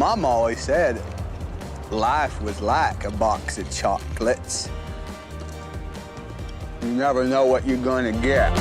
Mom always said life was like a box of chocolates. You never know what you're gonna get.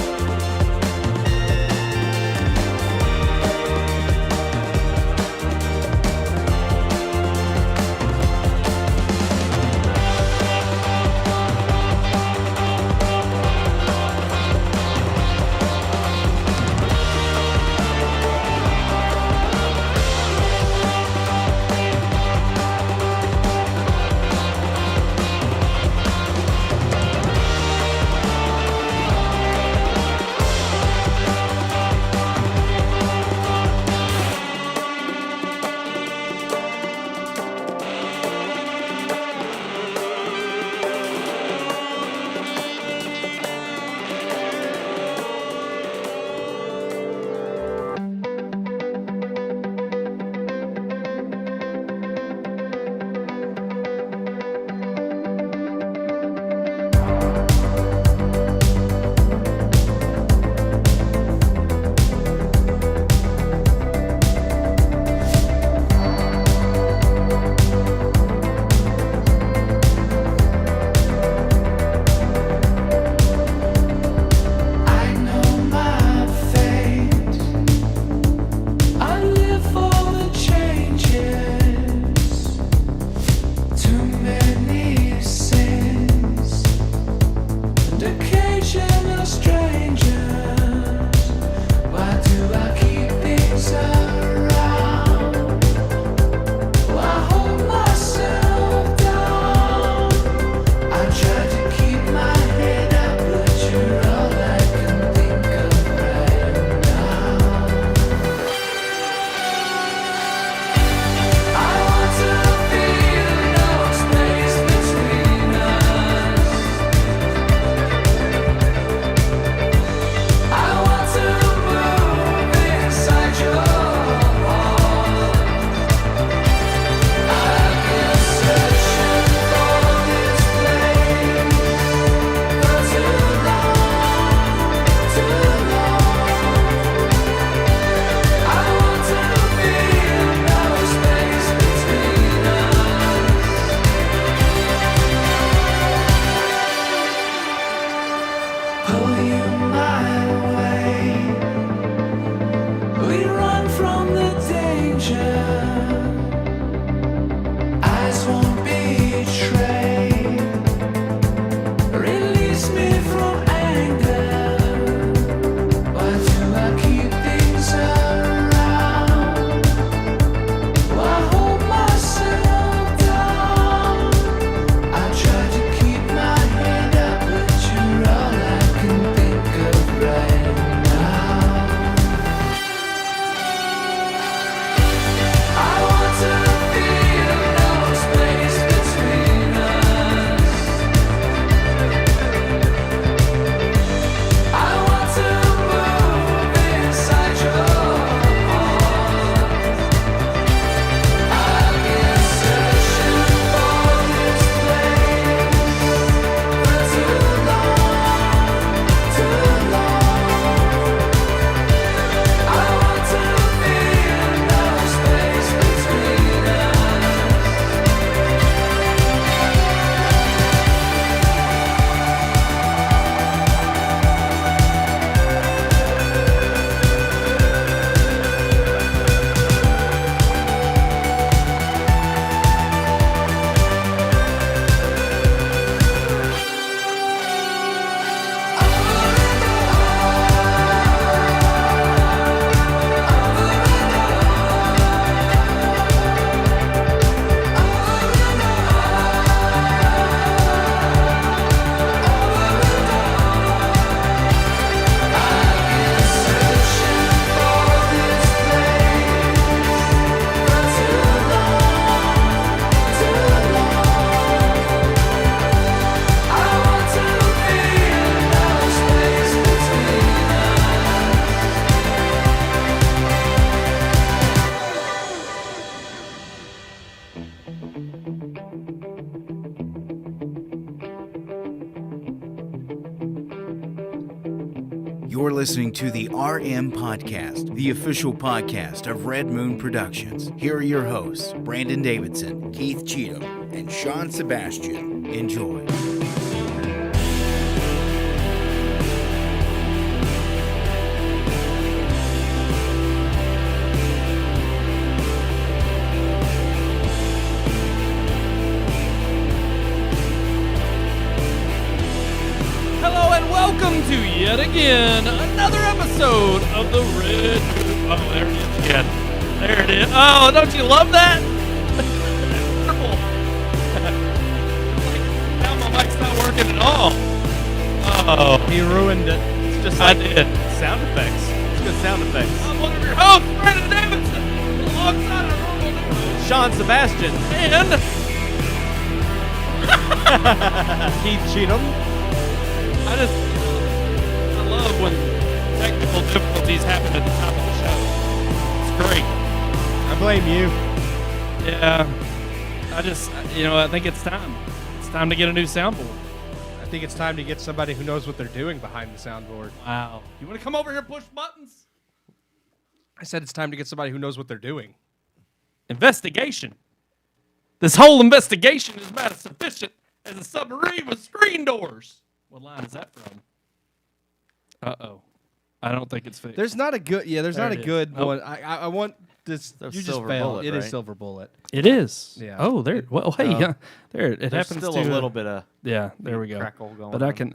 You're listening to the RMPodcast, the official podcast of Red Moon Productions. Here are your hosts, Brandon Davidson, Keith Cheatham, and Sean Sebastian. Enjoy. Welcome to yet again another episode of the Red. Oh, there it is again. There it is. Oh, don't you love that? Wonderful. Now my mic's not working at all. Oh, He ruined it. It's just like I did. sound effects. It's good sound effects. I'm one of your hosts, Brandon Davidson, alongside our normal duo, Sean Sebastian. and Keith Cheatham. I love when technical difficulties happen at the top of the show. It's great. I blame you. Yeah, I think it's time. It's time to get a new soundboard. I think it's time to get somebody who knows what they're doing behind the soundboard. Wow. You want to come over here and push buttons? I said it's time to get somebody who knows what they're doing. Investigation. This whole investigation is about as sufficient as a submarine with screen doors. What line is that from? Uh-oh. I don't think it's fixed. There's not a good. Yeah, there's There not a it is. good Nope. one. I want this. That's You just Silver failed. Bullet, It is right? Silver Bullet. It is. Yeah. Oh, there. Well, hey, yeah. There. It There's happens still to a little bit of Yeah, there we go. crackle going But I on. can.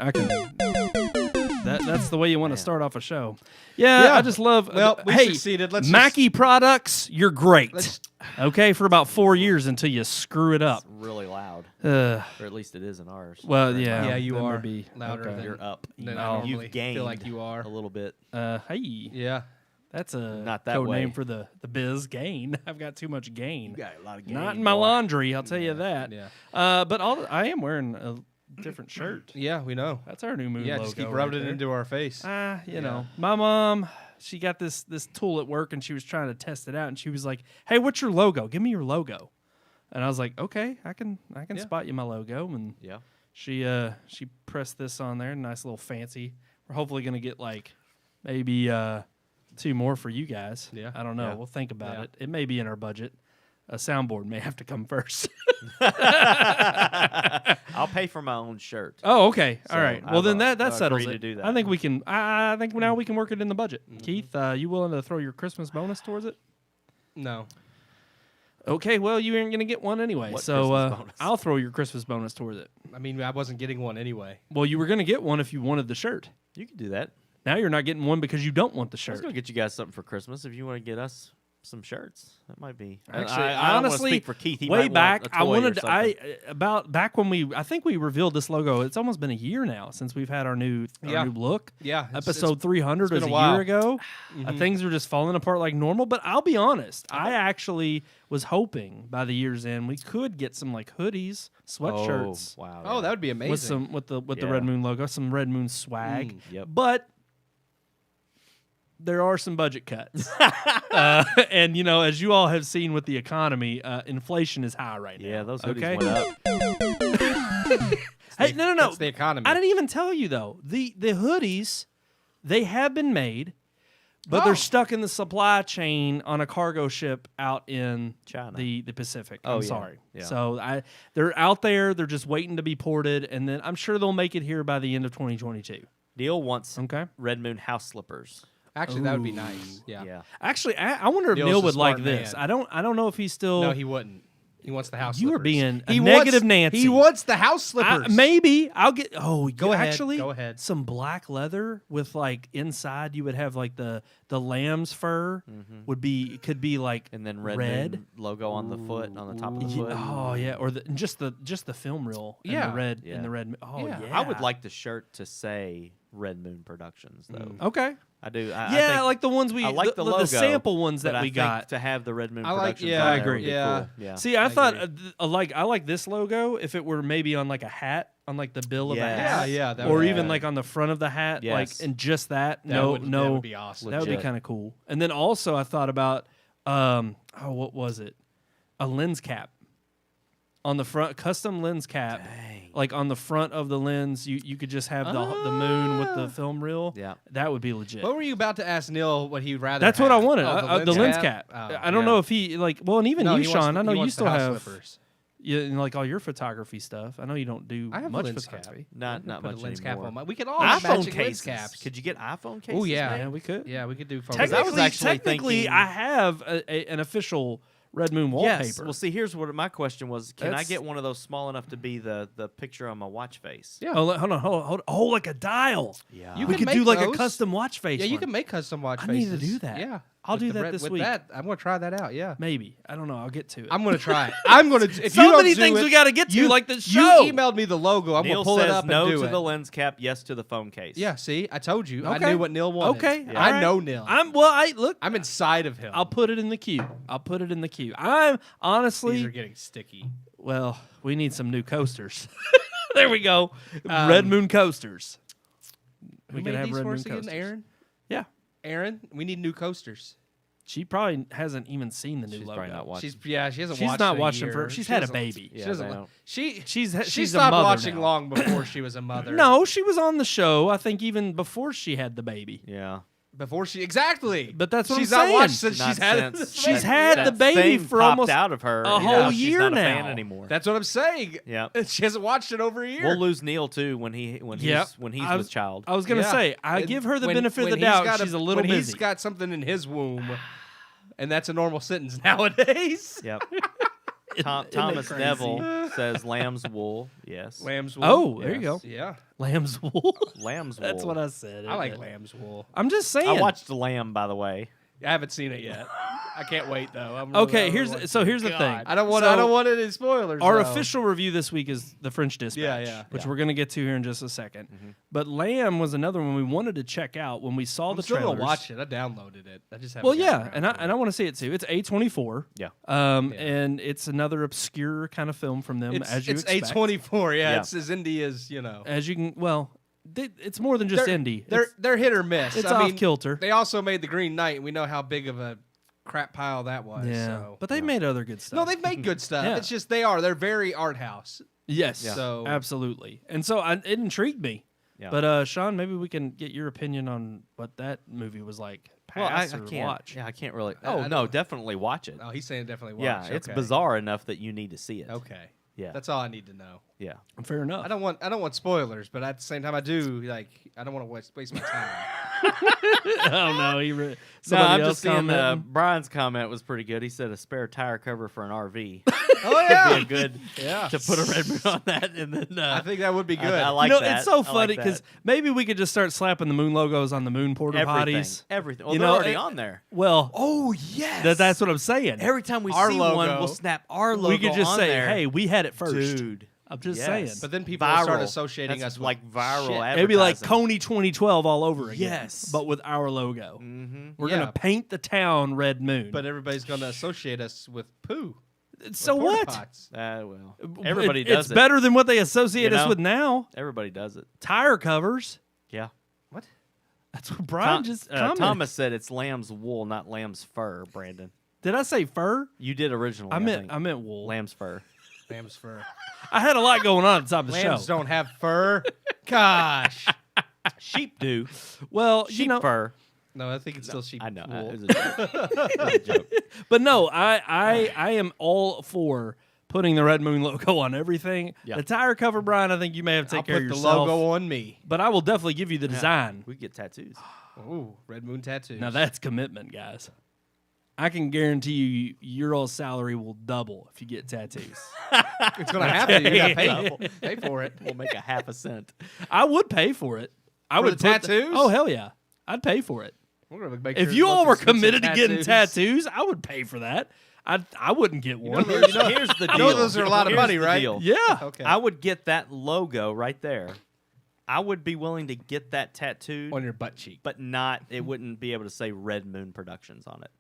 That's the way you want to start off a show. Yeah, Yeah. I just love. Well, we hey, succeeded. Let's Mackie products, you're great. Let's- Okay, for about 4 years until you screw it up. It's really loud, Uh, or at least it is in ours. well, Right yeah. now. Yeah, you that may are be louder okay. than You're up. than No. I normally You've gained feel like you are. a little bit. Hey, Yeah. that's a Not that code way. name for the biz gain. I've got too much gain. You got a lot of gain. Not in my boy. laundry, I'll tell you that. Yeah. But I am wearing a different shirt. Yeah, we know. That's our new moon Yeah, logo. just keep right rubbing it there. into our face. You know, my mom, she got this tool at work and she was trying to test it out and she was like, "Hey, what's your logo? Give me your logo." And I was like, "Okay, I can Yeah. spot you my logo." And Yeah. she pressed this on there, nice little fancy. We're hopefully gonna get like maybe 2 more for you guys. Yeah. I don't know. Yeah. We'll think about Yeah. it. It may be in our budget. A soundboard may have to come first. I'll pay for my own shirt. Oh, okay. So All right. Well, I've, then that I've settles agreed it. to do that. I think we can. I think now we can work it in the budget. Mm-hmm. Keith, you willing to throw your Christmas bonus towards it? No. Okay. Well, you ain't gonna get one anyway, What so Christmas bonus? I'll throw your Christmas bonus towards it. I mean, I wasn't getting one anyway. Well, you were gonna get one if you wanted the shirt. You can do that. Now you're not getting one because you don't want the I was shirt. gonna get you guys something for Christmas if you want to get us some shirts. That might be. Actually, I don't wanna honestly, speak for Keith. He way might back, want a I toy or wanted something. about back when I think we revealed this logo. It's almost been a year now since we've had our new look. Yeah. it's- Episode 300 it's was been a a while. year ago. Mhm. Things are just falling apart like normal. But I'll be honest, I actually was hoping by the year's end we could get some like hoodies, sweatshirts Oh, wow. Oh, that would be amazing. with the Yeah. Red Moon logo, some Red Moon swag. Yep. But there are some budget cuts, and as you all have seen with the economy, inflation is high right now. Yeah, those hoodies okay? went up. Hey, no. That's the economy. I didn't even tell you though. The hoodies, they have been made, but Oh. they're stuck in the supply chain on a cargo ship out in China. the Pacific. Oh, I'm yeah. sorry. Yeah. So they're out there. They're just waiting to be ported, and then I'm sure they'll make it here by the end of 2022. Neil wants Okay. Red Moon house slippers. Actually, that would be Ooh. nice. Yeah. Yeah. Actually, I wonder if Neil's Neil a would like smart this. man. I don't know if he's still. No, he wouldn't. He wants the house You are slippers. being a He negative wants, Nancy. He wants the house slippers. Maybe I'll get. Oh, Go ahead, Actually, go ahead. Some black leather with like inside you would have like the lamb's fur could be like And then Red red. Moon logo on the foot, on the top of the Ye- foot. Oh yeah, or just the film reel. And Yeah. the red Yeah. and the red. Oh Yeah. yeah, I would like the shirt to say Red Moon Productions, though. Okay. I do. I Yeah, think, like the ones we. I like the logo, the sample ones but that I we think got. to have the Red Moon I like- Productions. yeah, on I there would agree. be Yeah. Cool. Yeah. See, I thought agree. I like this logo if it were maybe on like a hat, on like the bill of a Yes. hat, Yeah, that or would- even like on the front of the hat, Yes. like and just that. That no, would, no, that would be awesome. that would be Legit. kind of cool. And then also I thought about what was it? A lens cap. on the front, custom lens cap. Dang. Like on the front of the lens, you could just have the moon with the film reel. Yeah. That would be legit. What were you about to ask Neil what he'd rather That's what I have? wanted. Oh, The lens cap. Oh, I don't know if he and even No, you, he wants Sean. the- I know he you wants the still house have slippers. like all your photography stuff. I know you don't do I have a much lens cap. photography. Not Put much a lens anymore. cap on my. We could all have iPhone matching lens cases. caps. Could you get iPhone cases? Oh yeah, Yeah, we could. yeah, we could do. Technically- I was actually Technically, thinking- I have an official Red Moon wallpaper. Yes. Well, see, here's what my question was: can I That's- get one of those small enough to be the picture on my watch face? Yeah. Oh, hold on. Oh, like a dial. Yeah. You We can could do make like a those. custom watch face. Yeah, you one. can make custom watch I faces. need to do that. Yeah, I'll With do the that red- this with week. That, I'm gonna try that out. Yeah, Maybe. I don't know. I'll get to it. I'm gonna try it. I'm gonna. If So you don't many do things it, we gotta get to, you, like the show. You emailed me the logo. I'm Neil gonna pull says it up no and do to it. the lens cap, yes to the phone case. Yeah, see, I told you. Okay. I knew what Neil wanted. Okay. Yeah. I all right. know Neil. Look. I'm inside of him. I'll put it in the queue. I'm These honestly. are getting sticky. Well, we need some new coasters. There we go. Um, Red Moon coasters. Who We made could have these Red for Moon us again? coasters. Aaron. Yeah. Aaron, we need new coasters. She probably hasn't even seen the new She's logo. probably not watching. She hasn't She's watched. not in a watching year. for. She's She had a doesn't- baby. Yeah, She doesn't. they li- don't. She She's she a stopped mother watching now. long before she was a mother. No, she was on the show. I think even before she had the baby. Yeah. before she exactly. But that's what she's I'm not saying. watched since Not she's had since She's that- had that the baby thing for popped almost out of her. a and whole now she's year not a now. fan anymore. That's what I'm saying. Yeah. She hasn't watched it over a year. We'll lose Neil too when he's I was- with child. I was gonna Yeah. say I And give her the when- benefit of when the he's doubt. got She's a little when busy. he's got something in his womb, and that's a normal sentence nowadays. Yep. Isn't Thomas crazy? Neville says lamb's wool. Yes. Lamb's wool. Oh, there you go. Yeah, Lamb's wool. Lamb's wool. That's what I said. I like isn't it? lamb's wool. I'm just saying. I watched The Lamb, by the way. I haven't seen it yet. I can't wait though. Okay, here's the thing. I don't want. So- I don't want any spoilers. Our though. official review this week is The French Dispatch, Yeah. which we're going to get to here in just a second. But Lamb was another one we wanted to check out when we saw I'm the still trailers. gonna watch it. I downloaded it. I just haven't. Well, gotten yeah, around and to it. I want to see it too. It's A24. Yeah. And it's another obscure kind of film from them, as you it's expect. A24. Yeah, Yeah. it's as indie as you know. As you can, well, it's more than just indie. They're hit or miss. it's I off mean, kilter. They also made the Green Knight, and we know how big of a crap pile that was. Yeah, So. but they made other good stuff. No, they've made good stuff. Yeah. It's just they're very art house. yes, Yeah. So- absolutely. And so it intrigued me. Yeah. But Sean, maybe we can get your opinion on what that movie was like. Well, I Pass or can't. watch. Yeah, I can't really. I Oh don't- no, definitely watch it. Oh, he's saying definitely watch. Yeah, it's Okay. bizarre enough that you need to see it. Okay. Yeah. That's all I need to know. Yeah. Fair enough. I don't want spoilers, but at the same time, I do I don't want to waste my time. Oh no, No, somebody I'm else just seeing commenting? Brian's comment was pretty good. He said a spare tire cover for an RV. Oh yeah, Be a good yeah. to put a red moon on that, and then I think that would be good. I like you know, that. it's so I like funny that. because maybe we could just start slapping the moon logos on the moon porta everything, potties. everything. Well, You they're know, already it- on there. Well, Oh yes, that's what I'm saying. Every time we Our see one, logo. we'll snap our logo we could just on say, there. "Hey, we had it first." dude. I'm just Yes. saying. But then people will start Viral. associating That's us with like viral shit. advertising. It'd be like Coney 2012 all over again. Yes. but with our logo. Mm-hmm. We're Yeah. gonna paint the town red moon. But everybody's going to associate us with poo. so with porta what? pots. Well, everybody It- does It's it. better than what they associate You us know? with now. Everybody does it. Tire covers. Yeah. What? That's what Brian just commented. Thomas said it's lamb's wool, not lamb's fur. Brandon, Did I say fur? you did originally. I think. meant wool. lamb's fur. Lamb's fur. I had a lot going on at the top of the Lambs show. don't have fur. Gosh. Sheep do. Well, Sheep you know, fur. No, I think it's still sheep I know. wool. It was a joke. It was a joke. but no, I am all for putting the red moon logo on everything. Yeah. The tire cover, Brian, I think you may have to I'll take care put of the yourself. logo on me. But I will definitely give you the design. We get tattoos. Ooh, red moon tattoos. Now that's commitment, guys. I can guarantee you your all salary will double if you get tattoos. it's going to happen. You got to pay for it. We'll make a half a cent. I would pay for it. I For would the put tattoos? Oh hell yeah, I'd pay for it. We're gonna make If sure you it's all were most expensive committed to getting tattoos, I would pay for that. I wouldn't get one. Here's the deal. I know those are a lot of Here's money, the right? deal. Yeah. Okay. I would get that logo right there. I would be willing to get that tattooed, on your butt cheek. but not. It wouldn't be able to say Red Moon Productions on it.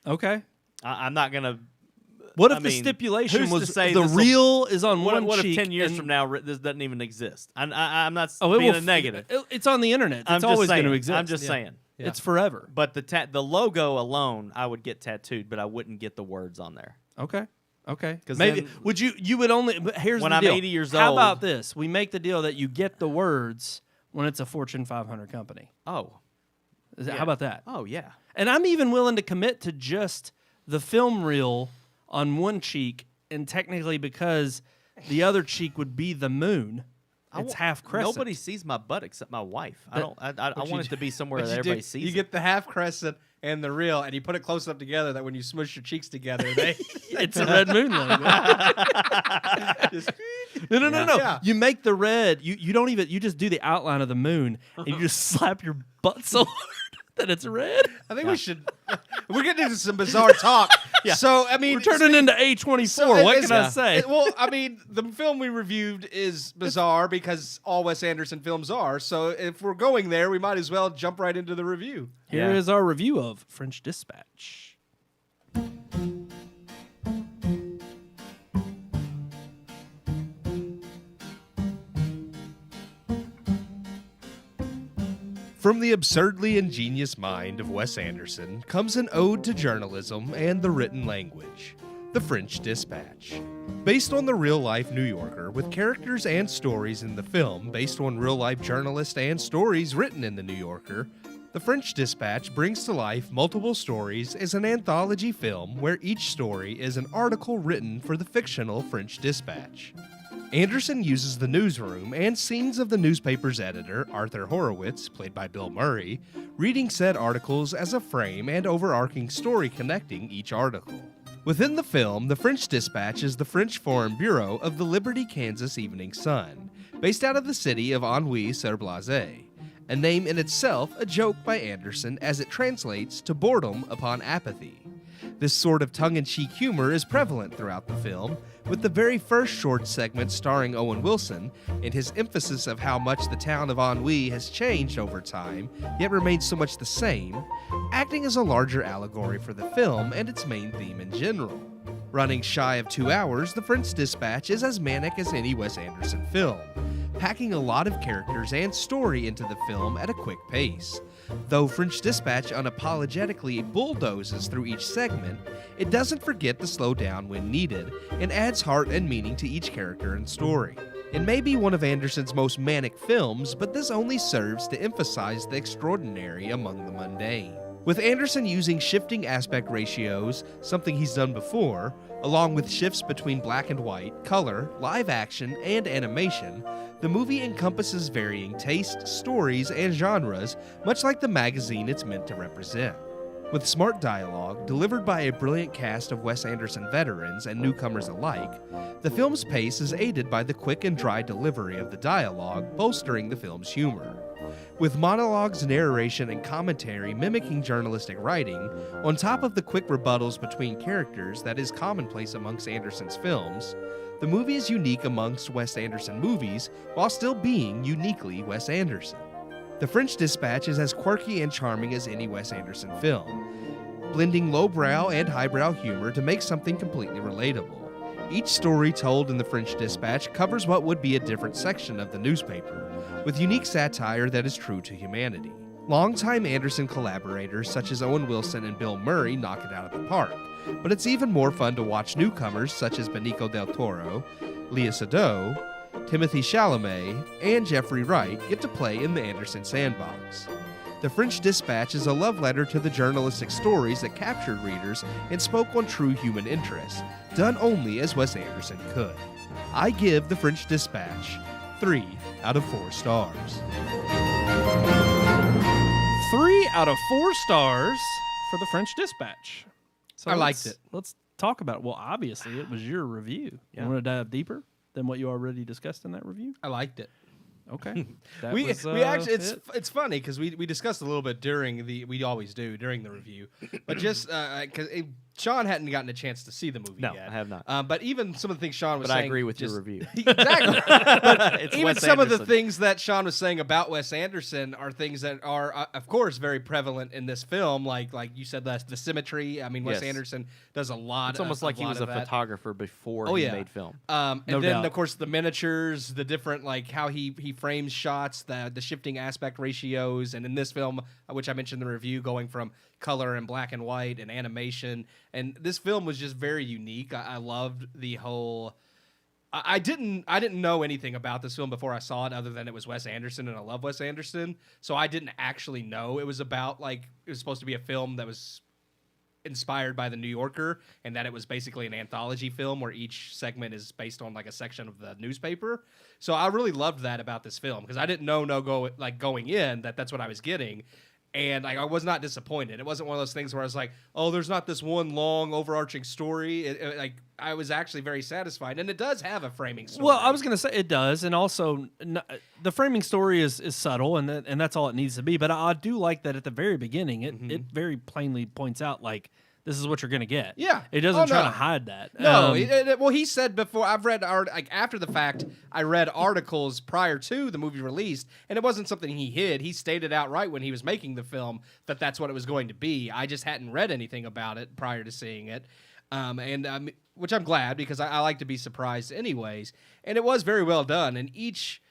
Okay. I'm not gonna. What if I the mean, stipulation who's to was say the this'll- reel is on What, one what cheek? if 10 years and- from now this doesn't even exist? I'm not Oh, it being will a negative. It's on the internet. It's I'm just always going saying. to exist. I'm just saying. Yeah. It's forever. But the logo alone, I would get tattooed, but I wouldn't get the words on there. Okay. Okay. 'Cause Maybe then- would you would only but here's When the I'm deal. 80 years How old- about this? We make the deal that you get the words when it's a Fortune 500 company. Oh. How about that? Oh, yeah. And I'm even willing to commit to just the film reel on one cheek, and technically because the other cheek would be the moon. It's half crescent. Nobody sees my butt except my wife. I That- don't. I want it to be somewhere What that you everybody do, sees. you it. get the half crescent and the real, and you put it close enough together that when you smush your cheeks together, they It's a red moon logo. just No. Yeah. You make the red. You don't even. You just do the outline of the moon, and you just slap your butt so hard that it's red. I think we should. We're getting into some bizarre talk. So I mean, We're turning into A24. so What it's- can I say? well, I mean, the film we reviewed is bizarre because all Wes Anderson films are. So if we're going there, we might as well jump right into the review. Here is our review of French Dispatch. From the absurdly ingenious mind of Wes Anderson comes an ode to journalism and the written language, The French Dispatch. Based on the real-life New Yorker, with characters and stories in the film based on real-life journalists and stories written in the New Yorker, The French Dispatch brings to life multiple stories as an anthology film where each story is an article written for the fictional French Dispatch. Anderson uses the newsroom and scenes of the newspaper's editor, Arthur Horowitz, played by Bill Murray, reading said articles as a frame and overarching story connecting each article. Within the film, The French Dispatch is the French Foreign Bureau of the Liberty, Kansas Evening Sun, based out of the city of Ennui-sur-Blaise, a name in itself a joke by Anderson as it translates to boredom upon apathy. This sort of tongue-in-cheek humor is prevalent throughout the film, with the very first short segment starring Owen Wilson and his emphasis of how much the town of Ennui has changed over time, yet remains so much the same, acting as a larger allegory for the film and its main theme in general. Running shy of 2 hours, The French Dispatch is as manic as any Wes Anderson film, packing a lot of characters and story into the film at a quick pace. Though French Dispatch unapologetically bulldozes through each segment, it doesn't forget to slow down when needed and adds heart and meaning to each character and story. It may be one of Anderson's most manic films, but this only serves to emphasize the extraordinary among the mundane. With Anderson using shifting aspect ratios, something he's done before, along with shifts between black and white, color, live action, and animation, the movie encompasses varying tastes, stories, and genres, much like the magazine it's meant to represent. With smart dialogue, delivered by a brilliant cast of Wes Anderson veterans and newcomers alike, the film's pace is aided by the quick and dry delivery of the dialogue, bolstering the film's humor. With monologues, narration, and commentary mimicking journalistic writing, on top of the quick rebuttals between characters that is commonplace amongst Anderson's films, the movie is unique amongst Wes Anderson movies while still being uniquely Wes Anderson. The French Dispatch is as quirky and charming as any Wes Anderson film, blending lowbrow and highbrow humor to make something completely relatable. Each story told in The French Dispatch covers what would be a different section of the newspaper, with unique satire that is true to humanity. Longtime Anderson collaborators such as Owen Wilson and Bill Murray knock it out of the park, but it's even more fun to watch newcomers such as Benicio del Toro, Léa Seydoux, Timothy Chalamet, and Jeffrey Wright get to play in the Anderson sandbox. The French Dispatch is a love letter to the journalistic stories that captured readers and spoke on true human interests, done only as Wes Anderson could. I give The French Dispatch 3 out of 4 stars. 3 out of 4 stars for The French Dispatch. So I liked it. Let's talk about it. Well, obviously, it was your review. Yeah. You want to dive deeper than what you already discussed in that review? I liked it. Okay. That We was, actually it. it's funny because we discussed a little bit during we always do during the review, but just because Sean hadn't gotten a chance to see the movie No, yet. I have not. But even some of the things Sean was But saying, I agree with just, your review. Exactly. But It's even Wes some of the Anderson. things that Sean was saying about Wes Anderson are things that are, of course, very prevalent in this film. Like you said, the symmetry. I mean, Wes Yes. Anderson does a lot. It's almost like he was a photographer before Oh, he yeah. made film. And No then doubt. of course the miniatures, the different how he frames shots, the shifting aspect ratios, and in this film, which I mentioned in the review, going from color and black and white and animation, And this film was just very unique. I loved the whole. I didn't know anything about this film before I saw it, other than it was Wes Anderson, and I love Wes Anderson. So I didn't actually know it was about it was supposed to be a film that was inspired by the New Yorker, and that it was basically an anthology film where each segment is based on a section of the newspaper. So I really loved that about this film, because I didn't know going in that's what I was getting. And I was not disappointed. It wasn't one of those things where I was like, "Oh, there's not this one long overarching story." I was actually very satisfied, and it does have a framing story. Well, I was going to say it does, and also the framing story is subtle, and that's all it needs to be. But I do like that at the very beginning, it very plainly points out this is what you're going to get. Yeah. It doesn't try to hide that. No. Well, he said before, I've read, after the fact, I read articles prior to the movie release, and it wasn't something he hid. He stated outright when he was making the film that that's what it was going to be. I just hadn't read anything about it prior to seeing it. Which I'm glad, because I like to be surprised anyways. And it was very well done. And each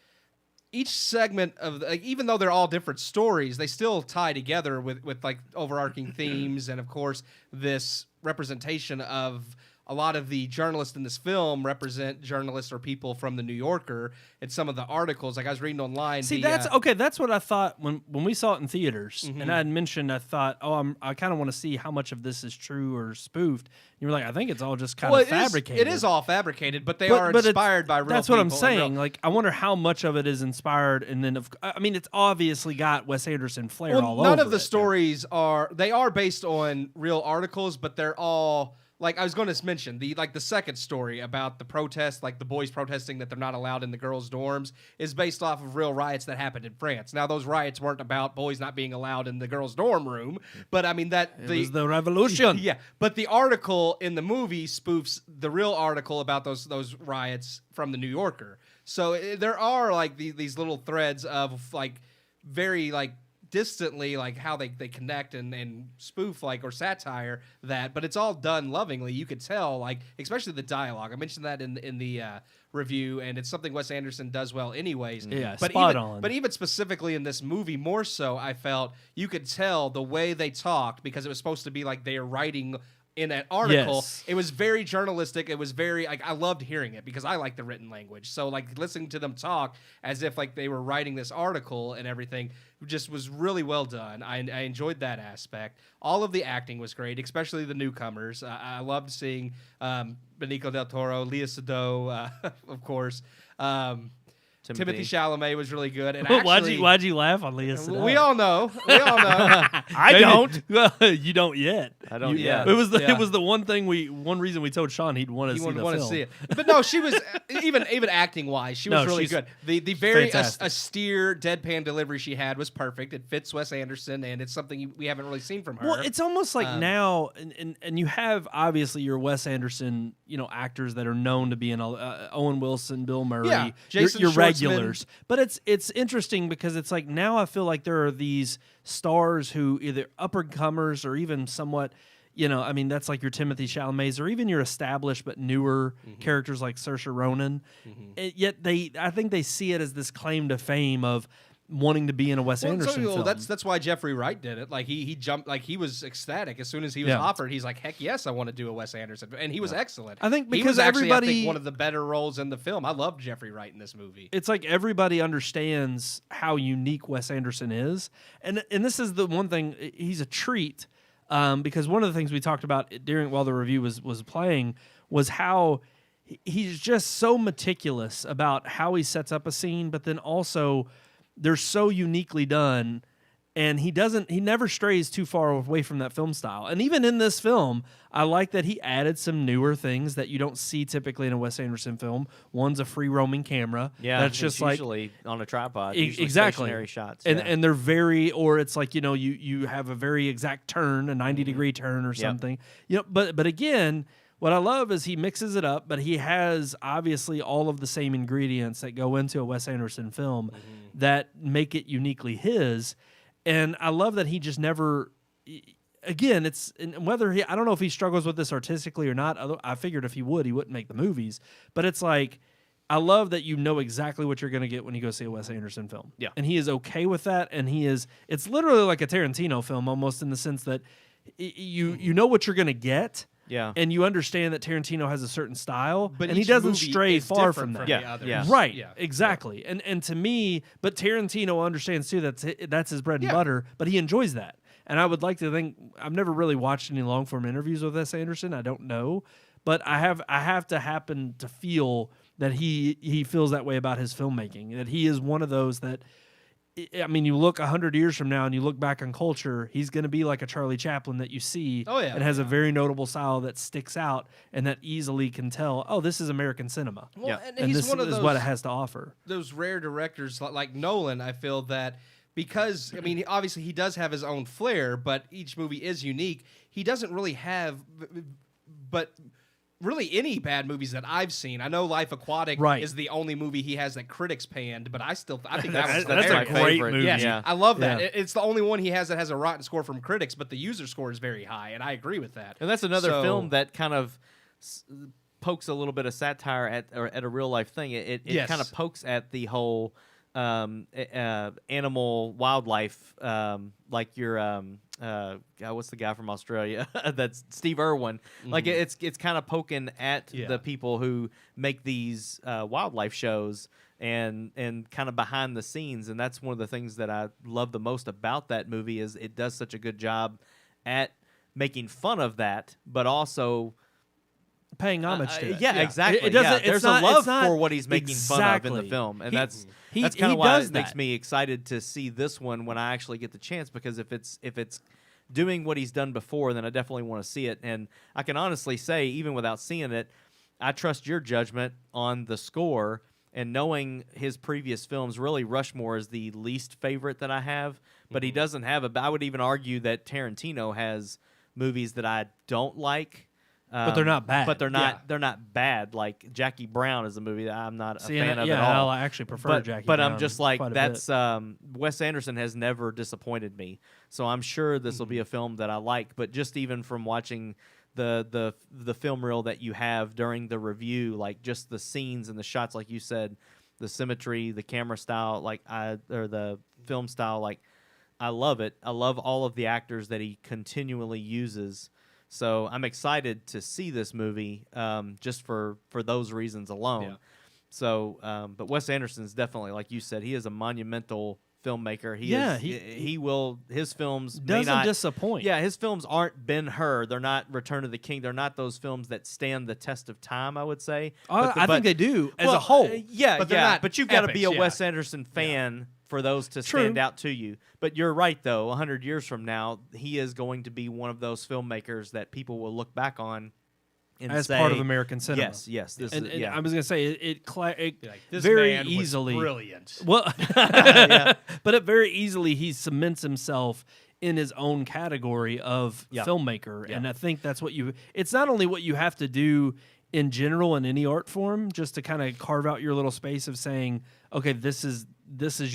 segment of even though they're all different stories, they still tie together with overarching themes, and of course this representation of a lot of the journalists in this film represent journalists or people from the New Yorker. And some of the articles, I was reading online. See, that's what I thought when we saw it in theaters, and I had mentioned, I thought, I kind of want to see how much of this is true or spoofed. You were like, I think it's all just kind of fabricated. It is all fabricated, but they are inspired by real people. That's what I'm saying. I wonder how much of it is inspired, and then it's obviously got Wes Anderson flair all over it. None of the stories are based on real articles, but they're all. I was going to mention the second story about the protest, the boys protesting that they're not allowed in the girls' dorms, is based off of real riots that happened in France. Now, those riots weren't about boys not being allowed in the girls' dorm room, but it was the revolution. Yeah, but the article in the movie spoofs the real article about those riots from the New Yorker. So there are these little threads of very distantly how they connect and spoof or satire that, but it's all done lovingly. You could tell especially the dialogue. I mentioned that in the review, and it's something Wes Anderson does well anyways. Yeah, but spot on. But even specifically in this movie more so, I felt you could tell the way they talked, because it was supposed to be they are writing in an article. Yes. It was very journalistic. It was very I loved hearing it, because I like the written language. So listening to them talk as if they were writing this article and everything just was really well done. I enjoyed that aspect. All of the acting was great, especially the newcomers. I loved seeing Benicio del Toro, Lea Seydoux, of course. Timothy Chalamet was really good. And actually, why'd you laugh on Lea Seydoux? We all know. I don't. Well, you don't yet. I don't yet. It was the one reason we told Sean he'd want to see the film. See it. But no, she was even acting wise, she was really good. The very austere deadpan delivery she had was perfect. It fits Wes Anderson, and it's something we haven't really seen from her. Well, it's almost like now, and you have obviously your Wes Anderson, actors that are known to be in Owen Wilson, Bill Murray, Jason your Schwartzman. regulars. But it's interesting, because it's now I feel like there are these stars who either up-and-comers or even somewhat, that's your Timothy Chalamets, or even your established but newer characters like Saoirse Ronan. Yet I think they see it as this claim to fame of wanting to be in a Wes Anderson film. That's why Jeffrey Wright did it. He jumped, he was ecstatic as soon as he was offered. He's like, heck yes, I want to do a Wes Anderson, and he was excellent. I think because he was actually, everybody, one of the better roles in the film. I loved Jeffrey Wright in this movie. It's everybody understands how unique Wes Anderson is, and this is the one thing. He's a treat, because one of the things we talked about while the review was playing was how he's just so meticulous about how he sets up a scene, but then also they're so uniquely done, and he never strays too far away from that film style. And even in this film, I like that he added some newer things that you don't see typically in a Wes Anderson film. One's a free roaming camera. Yeah, that's just usually on a tripod. Exactly. Stationary shots. And they're very, or it's you have a very exact turn, a 90-degree turn or something. But again, what I love is he mixes it up, but he has obviously all of the same ingredients that go into a Wes Anderson film that make it uniquely his. And I love that he just never, again, I don't know if he struggles with this artistically or not. I figured if he would, he wouldn't make the movies. But it's I love that you know exactly what you're going to get when you go see a Wes Anderson film. Yeah. And he is okay with that. And it's literally like a Tarantino film almost, in the sense that you know what you're going to get. Yeah. And you understand that Tarantino has a certain style, But and he each doesn't movie stray is far different from that. Yeah, the others. yeah. Right, Yeah. exactly. And to me, but Tarantino understands too that's his bread and Yeah. butter, but he enjoys that. And I would like to think I've never really watched any long form interviews with Wes Anderson. I don't know, but I have to happen to feel that he feels that way about his filmmaking. That he is one of those that. I mean, you look 100 years from now and you look back on culture, he's going to be like a Charlie Chaplin that you see and has a very notable style that sticks out and that easily can tell, oh, this is American cinema. Well, Yeah. and And he's this one of is those, what it has to offer. those rare directors like Nolan. I feel that because, I mean, obviously he does have his own flair, but each movie is unique. He doesn't really have, but really any bad movies that I've seen. I know Life Aquatic Right. is the only movie he has that critics panned, but I think that was That's a hilarious. great favorite. movie. Yes, Yeah. I love that. Yeah. It's the only one he has that has a rotten score from critics, but the user score is very high, and I agree with that. And that's another So- film that kind of pokes a little bit of satire at a real life thing. It Yes. kind of pokes at the whole animal wildlife, like your God, what's the guy from Australia? That's Steve Irwin. Like it's kind of poking at Yeah. the people who make these wildlife shows and kind of behind the scenes. And that's one of the things that I love the most about that movie is it does such a good job at making fun of that, but also Paying homage to it. yeah, exactly. It doesn't. Yeah, it's there's not, a love it's not, for what he's making fun of in the exactly. film, and He- that's he kind of why does it makes that. me excited to see this one when I actually get the chance. Because if it's doing what he's done before, then I definitely want to see it. And I can honestly say, even without seeing it, I trust your judgment on the score. And knowing his previous films, really Rushmore is the least favorite that I have, but he doesn't have a. I would even argue that Tarantino has movies that I don't like. But they're not bad. But they're not. Yeah. They're not bad. Like Jackie Brown is a movie that I'm not a See, fan and, of yeah, at all. I actually prefer but Jackie but Brown I'm just like quite a that's bit. Wes Anderson has never disappointed me. So I'm sure this will be a film that I like. But just even from watching the film reel that you have during the review, like just the scenes and the shots, like you said, the symmetry, the camera style, or the film style, like I love it. I love all of the actors that he continually uses. So I'm excited to see this movie just for those reasons alone. Yeah. So, but Wes Anderson's definitely, like you said, he is a monumental filmmaker. He will. His films may doesn't not disappoint. Yeah, his films aren't Ben-Hur. They're not Return of the King. They're not those films that stand the test of time, I would say. I think they do as well, a whole. Yeah, But they're yeah. not But you've got to epics, be a yeah. Wes Anderson fan for those to True. stand out to you. But you're right, though. 100 years from now, he is going to be one of those filmmakers that people will look back on and as say, part of American cinema. Yes. This And, is, and yeah. I was gonna say it Like, this very man was easily brilliant. Well, but it very easily he cements himself in his own category of Yeah. filmmaker, Yeah. and I think that's what you. It's not only what you have to do in general in any art form, just to kind of carve out your little space of saying, okay, this is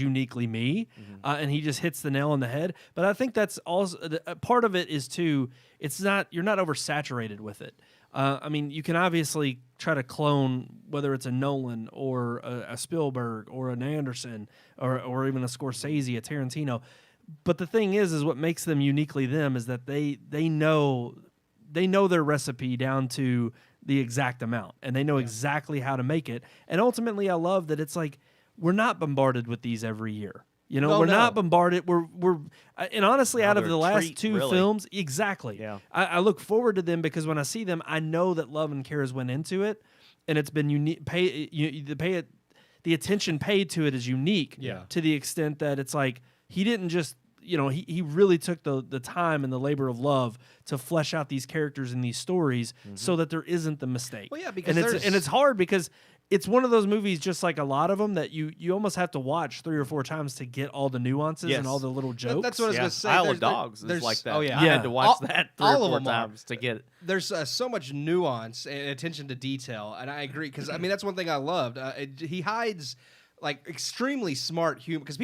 uniquely me, and he just hits the nail on the head. But I think that's also part of it is too. It's not you're not oversaturated with it. I mean, you can obviously try to clone whether it's a Nolan or a Spielberg or an Anderson or even a Scorsese, a Tarantino. But the thing is what makes them uniquely them is that they know their recipe down to the exact amount, and they know exactly how to make it. And ultimately, I love that it's like we're not bombarded with these every year. You know, No, we're no. not bombarded. We're and honestly, Now out of they're the a last treat, two really. films, exactly. Yeah. I look forward to them because when I see them, I know that love and cares went into it, and it's been unique. The attention paid to it is unique. Yeah. To the extent that it's like he didn't just. You know, he really took the time and the labor of love to flesh out these characters and these stories so that there isn't the mistake. Well, yeah, because and it's hard because it's one of those movies, just like a lot of them, that you almost have to watch 3 or 4 times to get all the nuances Yes. and all the little jokes. That's what I was Yeah. going to say. Isle There's- of Dogs there's- is like that. Oh, yeah. I Yeah. had to watch that 3 all or of 4 them are. times to get it. There's so much nuance and attention to detail, and I agree because I mean that's one thing I loved. He hides like extremely smart humor, because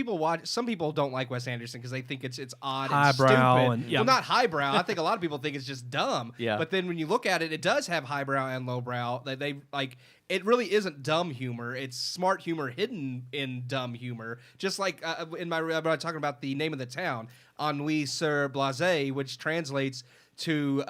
some people don't like Wes Anderson because they think it's odd Highbrow and stupid. and Well, not highbrow. I think a lot of people think it's just dumb. Yeah. But then when you look at it, it does have highbrow and lowbrow. They like it really isn't dumb humor. It's smart humor hidden in dumb humor. Just like when I was talking about the name of the town, Ennui sur Blasé, which translates to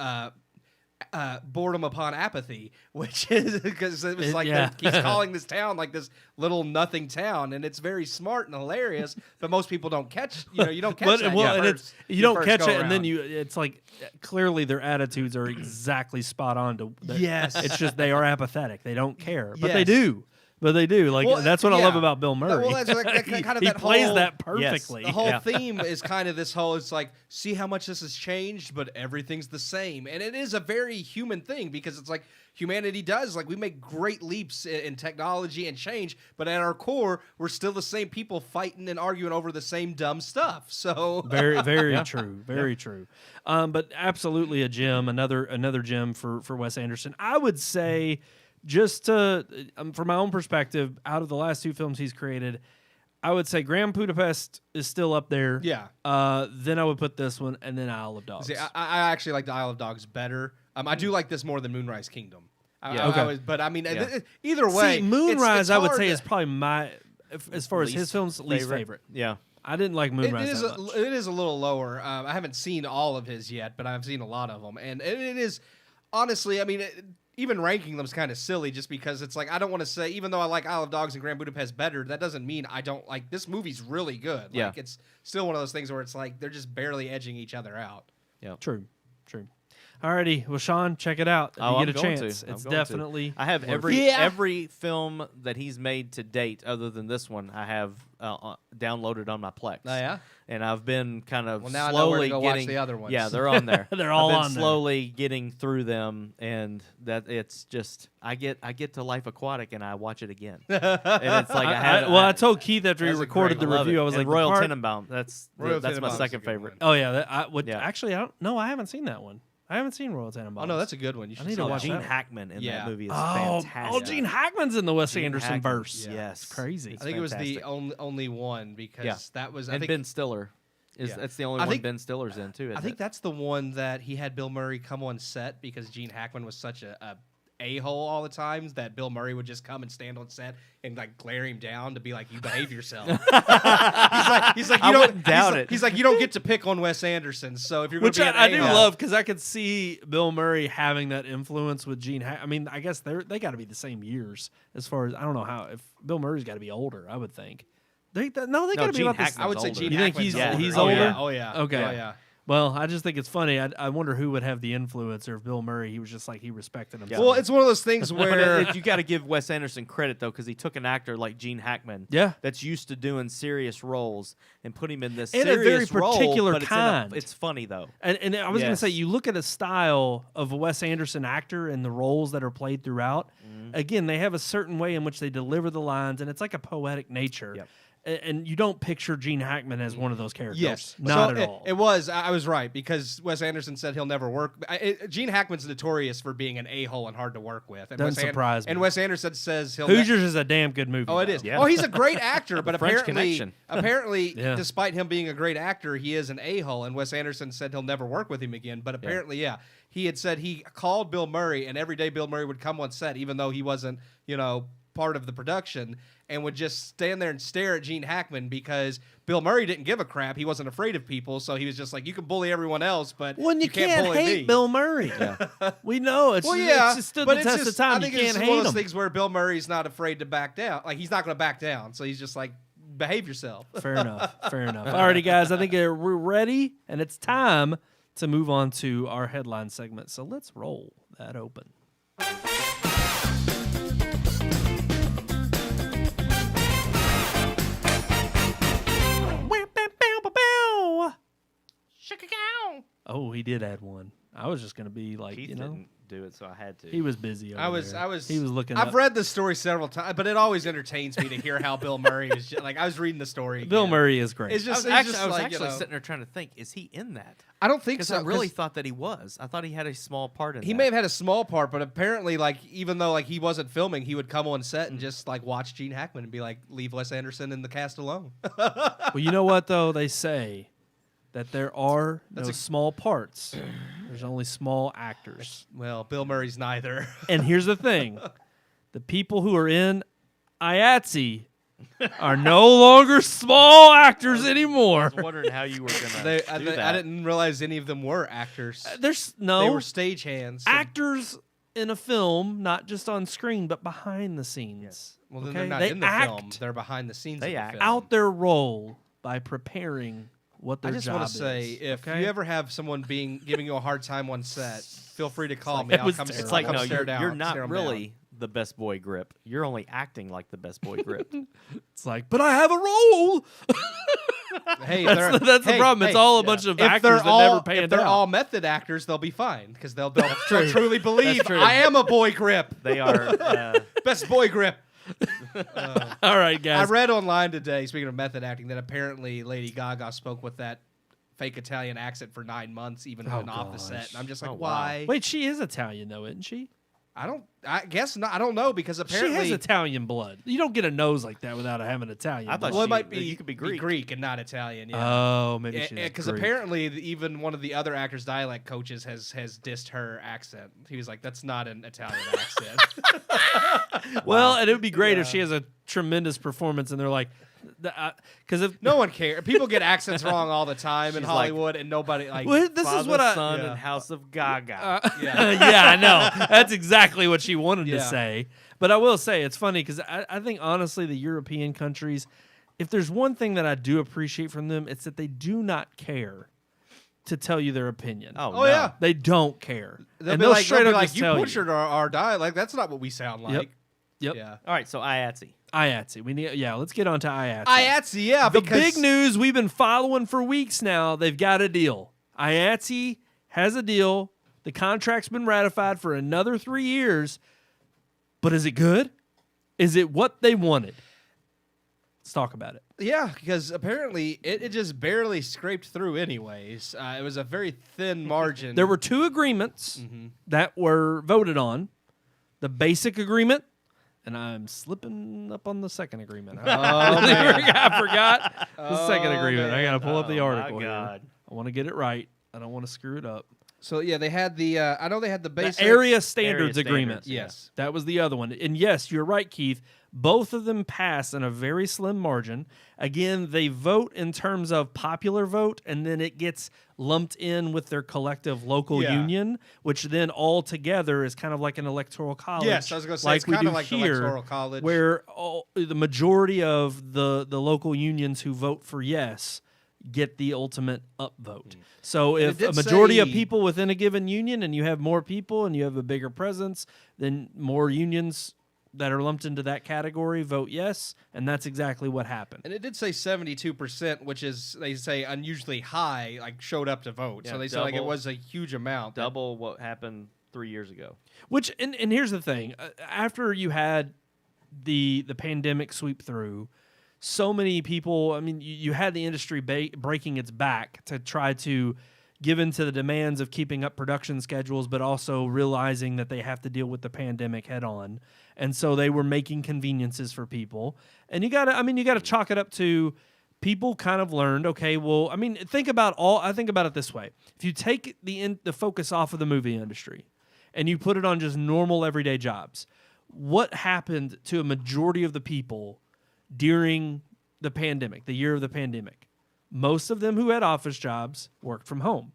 boredom upon apathy, which is because it was like he's calling this town like this little nothing town, and it's very smart and hilarious. But most people don't catch. You don't catch that. You don't catch it, and then it's like clearly their attitudes are exactly spot on. Yes, it's just they are apathetic. They don't care, but they do. Like that's what I love about Bill Murray. Well, that's he plays that perfectly. The whole theme is kind of this whole. It's like, see how much this has changed, but everything's the same, and it is a very human thing, because it's like humanity does. Like, we make great leaps in technology and change, but at our core, we're still the same people fighting and arguing over the same dumb stuff. So very true, very true. But absolutely a gem, another gem for Wes Anderson. I would say. Just to, from my own perspective, out of the last two films he's created, I would say Grand Budapest is still up there. Yeah. Then I would put this one, and then Isle of Dogs. See, I actually like the Isle of Dogs better. I do like this more than Moonrise Kingdom. But I mean, either way. See, Moonrise, it's I would say, is probably my, as far as his films, least favorite. Yeah. I didn't like Moonrise that much. It is a little lower. I haven't seen all of his yet, but I've seen a lot of them. And it is, honestly, I mean, even ranking them is kind of silly, just because it's like, I don't want to say, even though I like Isle of Dogs and Grand Budapest better, that doesn't mean I don't like, this movie's really good. Like, it's still one of those things where it's like, they're just barely edging each other out. Yeah. True. Alrighty, well, Sean, check it out. If you get a chance. It's definitely. I have every film that he's made to date, other than this one, I have downloaded on my Plex. Oh yeah, and I've been kind of now slowly I know where to go getting watch the other ones. Yeah, they're on there. They're all I've been on slowly getting through them, and that it's just I get to Life Aquatic and I watch it again, and it's like I told Keith after he recorded the review, I was like, Royal Tenenbaum. That's my second favorite. Oh yeah, actually I haven't seen that one. I haven't seen Royal Tenenbaums. Oh no, that's a good one. You should need to watch Gene that. Hackman in that movie is fantastic. Oh, Gene Hackman's in the Wes Anderson Hackman, verse. yes, it's crazy. I think it was the only one, because that was. I think Ben Stiller. That's the only one Ben Stiller's in too. I think that's the one that he had Bill Murray come on set, because Gene Hackman was such a a-hole all the times that Bill Murray would just come and stand on set and like glare him down to be like, you behave yourself. he's like, you don't doubt it. He's like, you don't get to pick on Wes Anderson. So if you're going to be I do love, because I could see Bill Murray having that influence with Gene Hackman. I mean, I guess they got to be the same years as far as, I don't know how, if Bill Murray's got to be older, I would think. They got to be about this. I would say Gene You think he's older? older? Oh yeah. Okay. Oh yeah. Well, I just think it's funny. I wonder who would have the influence, or if Bill Murray, he was just like, he respected himself. Well, it's one of those things where you got to give Wes Anderson credit, though, because he took an actor like Gene Hackman, that's used to doing serious roles, and put him in this serious a very particular role, but kind. It's funny though. And I was going to say, you look at a style of a Wes Anderson actor and the roles that are played throughout. Again, they have a certain way in which they deliver the lines, and it's like a poetic nature. Yep. And you don't picture Gene Hackman as one of those characters. Yes. Not at all. It was. I was right, because Wes Anderson said he'll never work. Gene Hackman's notorious for being an a-hole and hard to work with. And Doesn't surprise me. And Wes Anderson says he'll... Hoosiers is a damn good movie. Oh, it is. Oh, he's a great actor, but Connection. apparently, despite him being a great actor, he is an a-hole, and Wes Anderson said he'll never work with him again. But apparently, he had said he called Bill Murray, and every day Bill Murray would come on set, even though he wasn't, part of the production, and would just stand there and stare at Gene Hackman, because Bill Murray didn't give a crap. He wasn't afraid of people, so he was just like, you can bully everyone else, but you can't bully hate me. Bill Murray. We know it's just stood the test of time. I think You can't it's hate one of those him. things where Bill Murray's not afraid to back down. Like, he's not going to back down, so he's just like, behave yourself. Fair enough. Alrighty, guys, I think we're ready, and it's time to move on to our headline segment. So let's roll that open. Oh, he did add one. I was just gonna be like, Keith didn't do it, so I had to. he was busy. Over there. He was looking. I've up. read the story several times, but it always entertains me to hear how Bill Murray was like. I was reading the story. Bill again. Murray is great. It's I just, was it's actually, just I was like, actually you know, sitting there trying to think: is he in that? I don't think Because so. I really thought that he was. I thought he had a small part in. He that. may have had a small part, but apparently, like, even though like he wasn't filming, he would come on set and just like watch Gene Hackman and be like, "Leave Wes Anderson and the cast alone." Well, you know what though? They say that there are no small parts. There's only small actors. Well, Bill Murray's neither. And here's the thing: the people who are in IATSE are no longer small actors anymore. I was wondering how you were gonna do that. I didn't realize any of them were actors. There's They no were stagehands. actors in a film, not just on screen, but behind the scenes. Well, then okay? they're not They in the act film. They're behind the scenes. They of the act film. out their role by preparing what their I just job want to say, is. if okay? you ever have someone giving you a hard time on set, feel free to call me. it I'll was come. terrible. It's like come no, stare you're, down, you're stare not 'em really the best boy Grip. You're only acting like the best boy Grip. It's like, but I have a role. down. Hey, That's the problem. It's all a bunch of actors that never pay If it they're out. all method actors, they'll be fine because they'll truly believe true. I am a boy Grip, They are. best boy Grip. All right, guys. I read online today, speaking of method acting, that apparently Lady Gaga spoke with that fake Italian accent for 9 months, even when off the set. And I'm just like, Oh, wow. why? Wait, she is Italian though, isn't she? I guess not. I don't know because She apparently has Italian blood. You don't get a nose like that without having Italian. I thought blood. well, it she- might be you could be Greek. and not Italian. Yeah. Oh, maybe she's Because Greek. apparently even one of the other actors' dialect coaches has dissed her accent. He was like, "That's not an Italian accent." Well, and it would be great if she has a tremendous performance, and they're like, because if No one cares. People get accents wrong all the time in She's like, Hollywood, and nobody like. well, this Father, is what I. Son, Yeah. and House of Gaga. Yeah. Yeah, I know. That's exactly what she wanted to Yeah. say. But I will say it's funny because I think honestly the European countries, if there's one thing that I do appreciate from them, it's that they do not care to tell you their opinion. Oh, Oh no. yeah. They don't care. They'll and be they'll like, straight up like just you tell butchered our dialect. That's not what we sound like. Yep. Yeah. All right, so IATSE. IATSE. Let's get on to IATSE. IATSE, yeah. The because big news we've been following for weeks now, they've got a deal. IATSE has a deal. The contract's been ratified for another 3 years. But is it good? Is it what they wanted? Let's talk about it. Yeah, because apparently it just barely scraped through anyways. It was a very thin margin. There were 2 agreements that were voted on. The basic agreement, and I'm slipping up on the second agreement. I forgot the second agreement. I got to pull up the Oh, article my here. God. I want to get it right. I don't want to screw it up. So yeah, they had the. I know they had the The basic area standards Area agreement. standards, Yes. That was the other one. And yes, you're right, Keith. Both of them pass in a very slim margin. Again, they vote in terms of popular vote, and then it gets lumped in with their collective local Yeah. union, which then all together is kind of like an electoral college. Yes, I was going to say it's we kind do of like the here, electoral college. where the majority of the local unions who vote for yes get the ultimate upvote. So And it if did a majority of say- people within a given union and you have more people and you have a bigger presence, then more unions that are lumped into that category vote yes, and that's exactly what happened. And it did say 72%, which is they say unusually high, like showed up to vote. Yeah, so they said like it double- was a huge amount. Double what happened 3 years ago. Which and here's the thing: after you had the pandemic sweep through, so many people. I mean, you had the industry breaking its back to try to give into the demands of keeping up production schedules, but also realizing that they have to deal with the pandemic head on, and so they were making conveniences for people. And you got to chalk it up to people kind of learned. Okay, well, I mean, think about it this way: if you take the focus off of the movie industry and you put it on just normal everyday jobs, what happened to a majority of the people during the pandemic, the year of the pandemic? Most of them who had office jobs worked from home.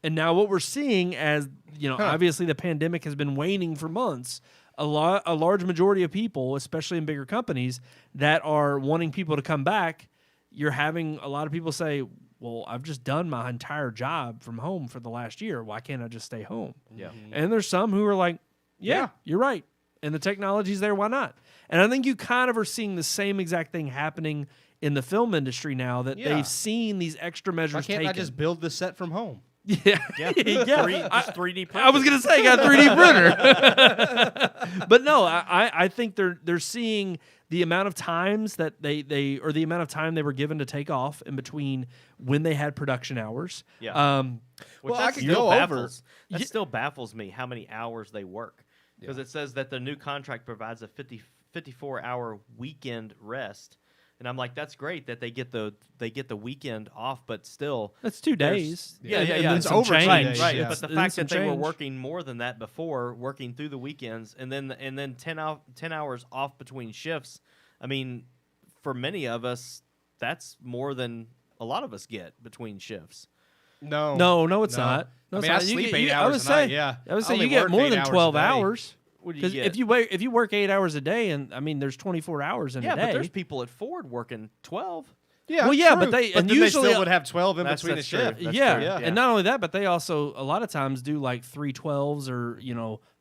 And now what we're seeing as, obviously the pandemic has been waning for months, a large majority of people, especially in bigger companies, that are wanting people to come back, you're having a lot of people say, well, I've just done my entire job from home for the last year. Why can't I just stay home? Yeah. And there's some who are like, yeah, you're right. And the technology's there, why not? And I think you kind of are seeing the same exact thing happening in the film industry now that Yeah. they've seen these extra measures Why can't taken. I just build the set from home? Yeah, Yeah, just 3D print. I was gonna say, got a 3D printer, but no, I think they're seeing the amount of times that they or the amount of time they were given to take off in between when they had production hours. Yeah. Which Well, I that could still go baffles, over. That still baffles me how many hours they work, because it says that the new contract provides a 54-hour weekend rest. And I'm like, that's great that they get the weekend off, but still, That's 2 days. Yeah, And yeah, then yeah. some It's overtime change. days, right. yeah. But the And fact some that they were change. working more than that before, working through the weekends, and then 10 hours off between shifts. I mean, for many of us, that's more than a lot of us get between shifts. No, No, it's not. No, I it's mean, I not. You sleep get- 8 you- I hours would a say, night, yeah. I would I say only you get work more 8 than hours a 12 day. hours. What do you Because get? if you work 8 hours a day, and I mean, there's 24 hours in Yeah, a day. but there's people at Ford working 12. Yeah, Well, yeah, true. but they- and then usually- they still would have 12 in That's- between a that's true. shift. That's yeah. true, yeah. And not only that, but they also a lot of times do like 3/12s, or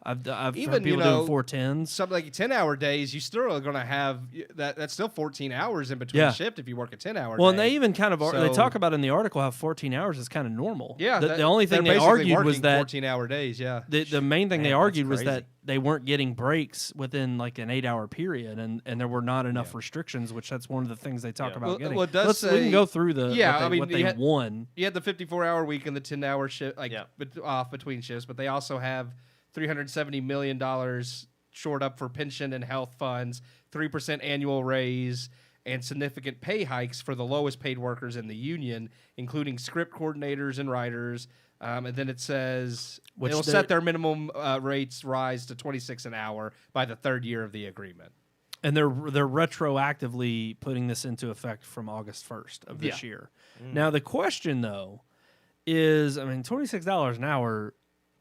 I've Even, heard people you know, doing 4/10s. Something like 10-hour days, you still are going to have that's still 14 hours in between Yeah. shift if you work a 10-hour Well, day. and they even kind of they So- talk about in the article how 14 hours is kind of normal. Yeah, the only thing they're they basically argued was working that 14-hour days, yeah. the main thing Man, they that's argued was that crazy. they weren't getting breaks within like an 8-hour period, and there were not enough Yeah. restrictions, which that's one of the things they talk Yeah. about Well, getting. well, it does we can say- go through the Yeah, what they, I mean, what you they had- won. You had the 54-hour week and the 10-hour shift, like Yeah. off between shifts, but they also have $370 million shored up for pension and health funds, 3% annual raise, and significant pay hikes for the lowest paid workers in the union, including script coordinators and writers. And then it says Which it'll they're- set their minimum rates rise to 26 an hour by the third year of the agreement. And they're retroactively putting this into effect from August 1st of this Yeah. year. Now the question though is, I mean, $26 an hour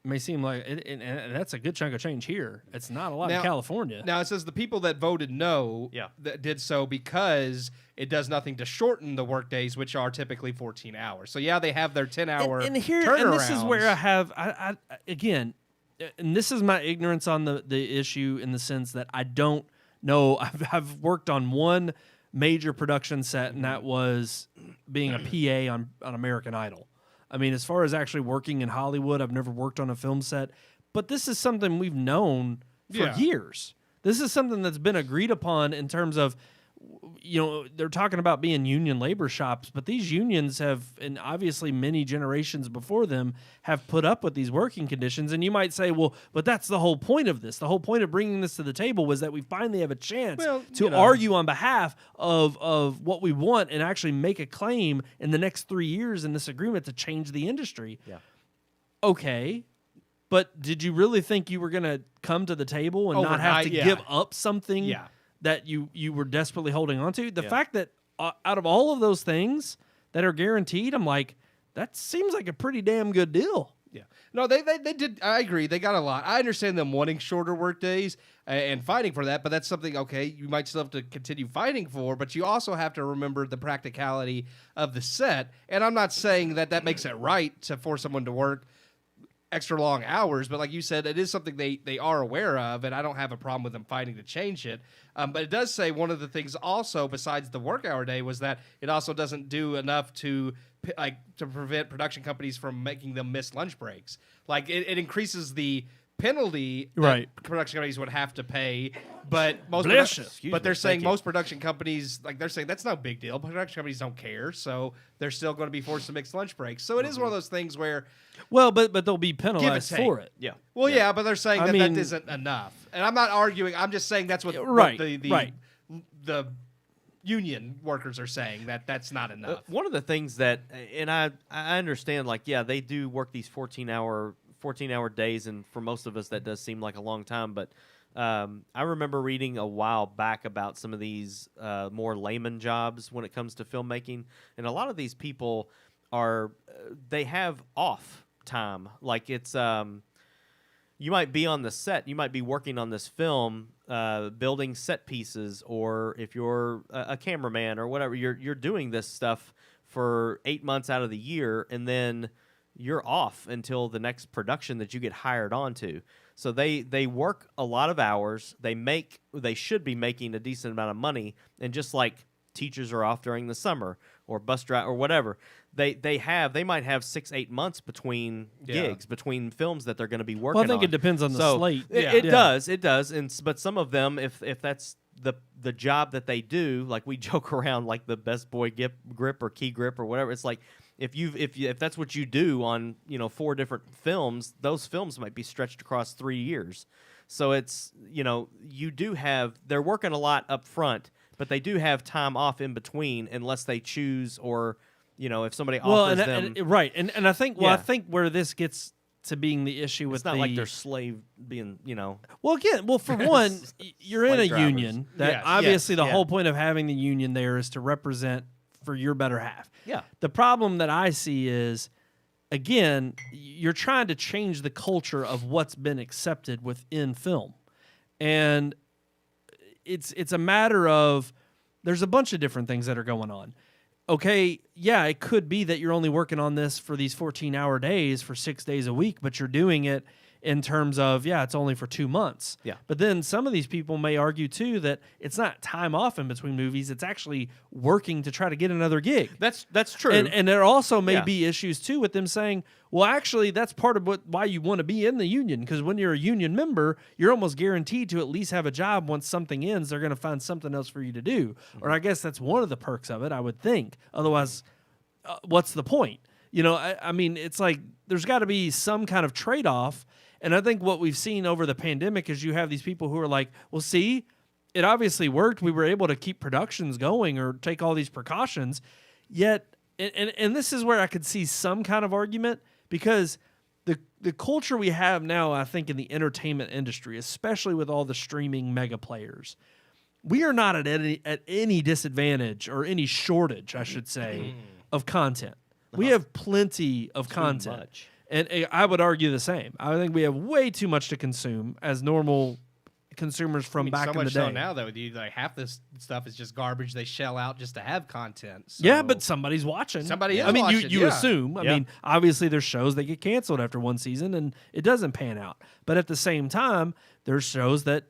may seem like and that's a good chunk of change here. It's not a lot in Now- California. Now it says the people that voted no Yeah. that did so because it does nothing to shorten the work days, which are typically 14 hours. So yeah, they have their 10-hour and here and this is where I have I again, and this is my ignorance on the issue in the sense that I don't know. I've worked on one major production set, and that was being a PA on American Idol. I mean, as far as actually working in Hollywood, I've never worked on a film set, but this is something we've known for Yeah. years. This is something that's been agreed upon in terms of, they're talking about being union labor shops, but these unions have, and obviously many generations before them, have put up with these working conditions. And you might say, well, but that's the whole point of this. The whole point of bringing this to the table was that we finally have a chance to argue on behalf of what we want and actually make a claim in the next 3 years in this agreement to change the industry. Yeah. Okay. But did you really think you were going to come to the table and not have to Overnight, yeah. give up something Yeah. that you were desperately holding on to? The Yeah. fact that out of all of those things that are guaranteed, I'm like, that seems like a pretty damn good deal. Yeah. No, they did. I agree. They got a lot. I understand them wanting shorter work days and fighting for that, but that's something, okay, you might still have to continue fighting for, but you also have to remember the practicality of the set. And I'm not saying that makes it right to force someone to work extra long hours, but like you said, it is something they are aware of, and I don't have a problem with them fighting to change it. But it does say one of the things also besides the work hour day was that it also doesn't do enough to prevent production companies from making them miss lunch breaks. Like it increases the penalty Right. that production companies would have to pay, but most Bless you. but they're saying Thank you. most production companies, like they're saying that's no big deal. Production companies don't care, so they're still going to be forced to mix lunch breaks. So it is one of those things where, Well, but they'll be penalized take. for it. Yeah. well, yeah, but they're saying I that mean- isn't enough. And I'm not arguing. I'm just saying that's what, Right, the union workers are saying, that that's not enough. One of the things that, and I understand, like, yeah, they do work these 14-hour days, and for most of us that does seem like a long time. But I remember reading a while back about some of these more layman jobs when it comes to filmmaking, and a lot of these people they have off time. Like it's you might be on the set, you might be working on this film, building set pieces, or if you're a cameraman or whatever, you're doing this stuff for 8 months out of the year, and then you're off until the next production that you get hired onto. So they work a lot of hours. They should be making a decent amount of money, and just like teachers are off during the summer, or bus driver or whatever, they might have 6-8 months between gigs, between films that they're going to be working on. Well, I think it depends on the slate. It does. But some of them, if that's the job that they do, like we joke around like the best boy grip or key grip or whatever. It's like if that's what you do on 4 different films, those films might be stretched across 3 years. So it's they're working a lot up front, but they do have time off in between unless they choose or if somebody offers them. Right. And I think I think where this gets to being the issue with it's not like they're slave being, Well, for one, you're in a union. That obviously the whole point of having the union there is to represent for your better half. Yeah. The problem that I see is, again, you're trying to change the culture of what's been accepted within film. And it's a matter of there's a bunch of different things that are going on. Okay, yeah, it could be that you're only working on this for these 14-hour days for 6 days a week, but you're doing it in terms of, it's only for 2 months. Yeah. But then some of these people may argue, too, that it's not time off in between movies. It's actually working to try to get another gig. That's true. And there also may be issues, too, with them saying, well, actually, that's part of why you want to be in the union, because when you're a union member, you're almost guaranteed to at least have a job. Once something ends, they're going to find something else for you to do. Or I guess that's one of the perks of it, I would think. Otherwise, what's the point? I mean, it's like there's got to be some kind of trade-off. And I think what we've seen over the pandemic is you have these people who are like, well, see, it obviously worked. We were able to keep productions going or take all these precautions. Yet, and this is where I could see some kind of argument, because the culture we have now, I think, in the entertainment industry, especially with all the streaming mega players, we are not at any disadvantage or any shortage, I should say, of content. We have plenty of content. Much. And I would argue the same. I think we have way too much to consume as normal consumers from back in the day. So now, though, half this stuff is just garbage they shell out just to have content. So. Yeah, but somebody's watching. Somebody is I mean, watching, you assume. I Yeah. mean, obviously there's shows that get canceled after one season and it doesn't pan out. But at the same time, there's shows that,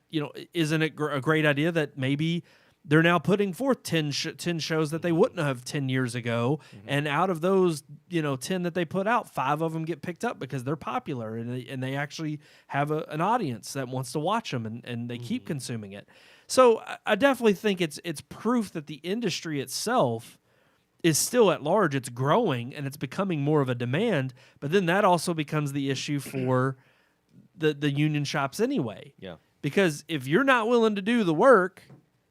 isn't it a great idea that maybe they're now putting forth 10 shows that they wouldn't have 10 years ago. Mm-hmm. And out of those, 10 that they put out, 5 of them get picked up because they're popular and they actually have an audience that wants to watch them and they keep consuming it. So I definitely think it's proof that the industry itself is still at large. It's growing and it's becoming more of a demand. But then that also becomes the issue for the union shops anyway. Yeah. Because if you're not willing to do the work,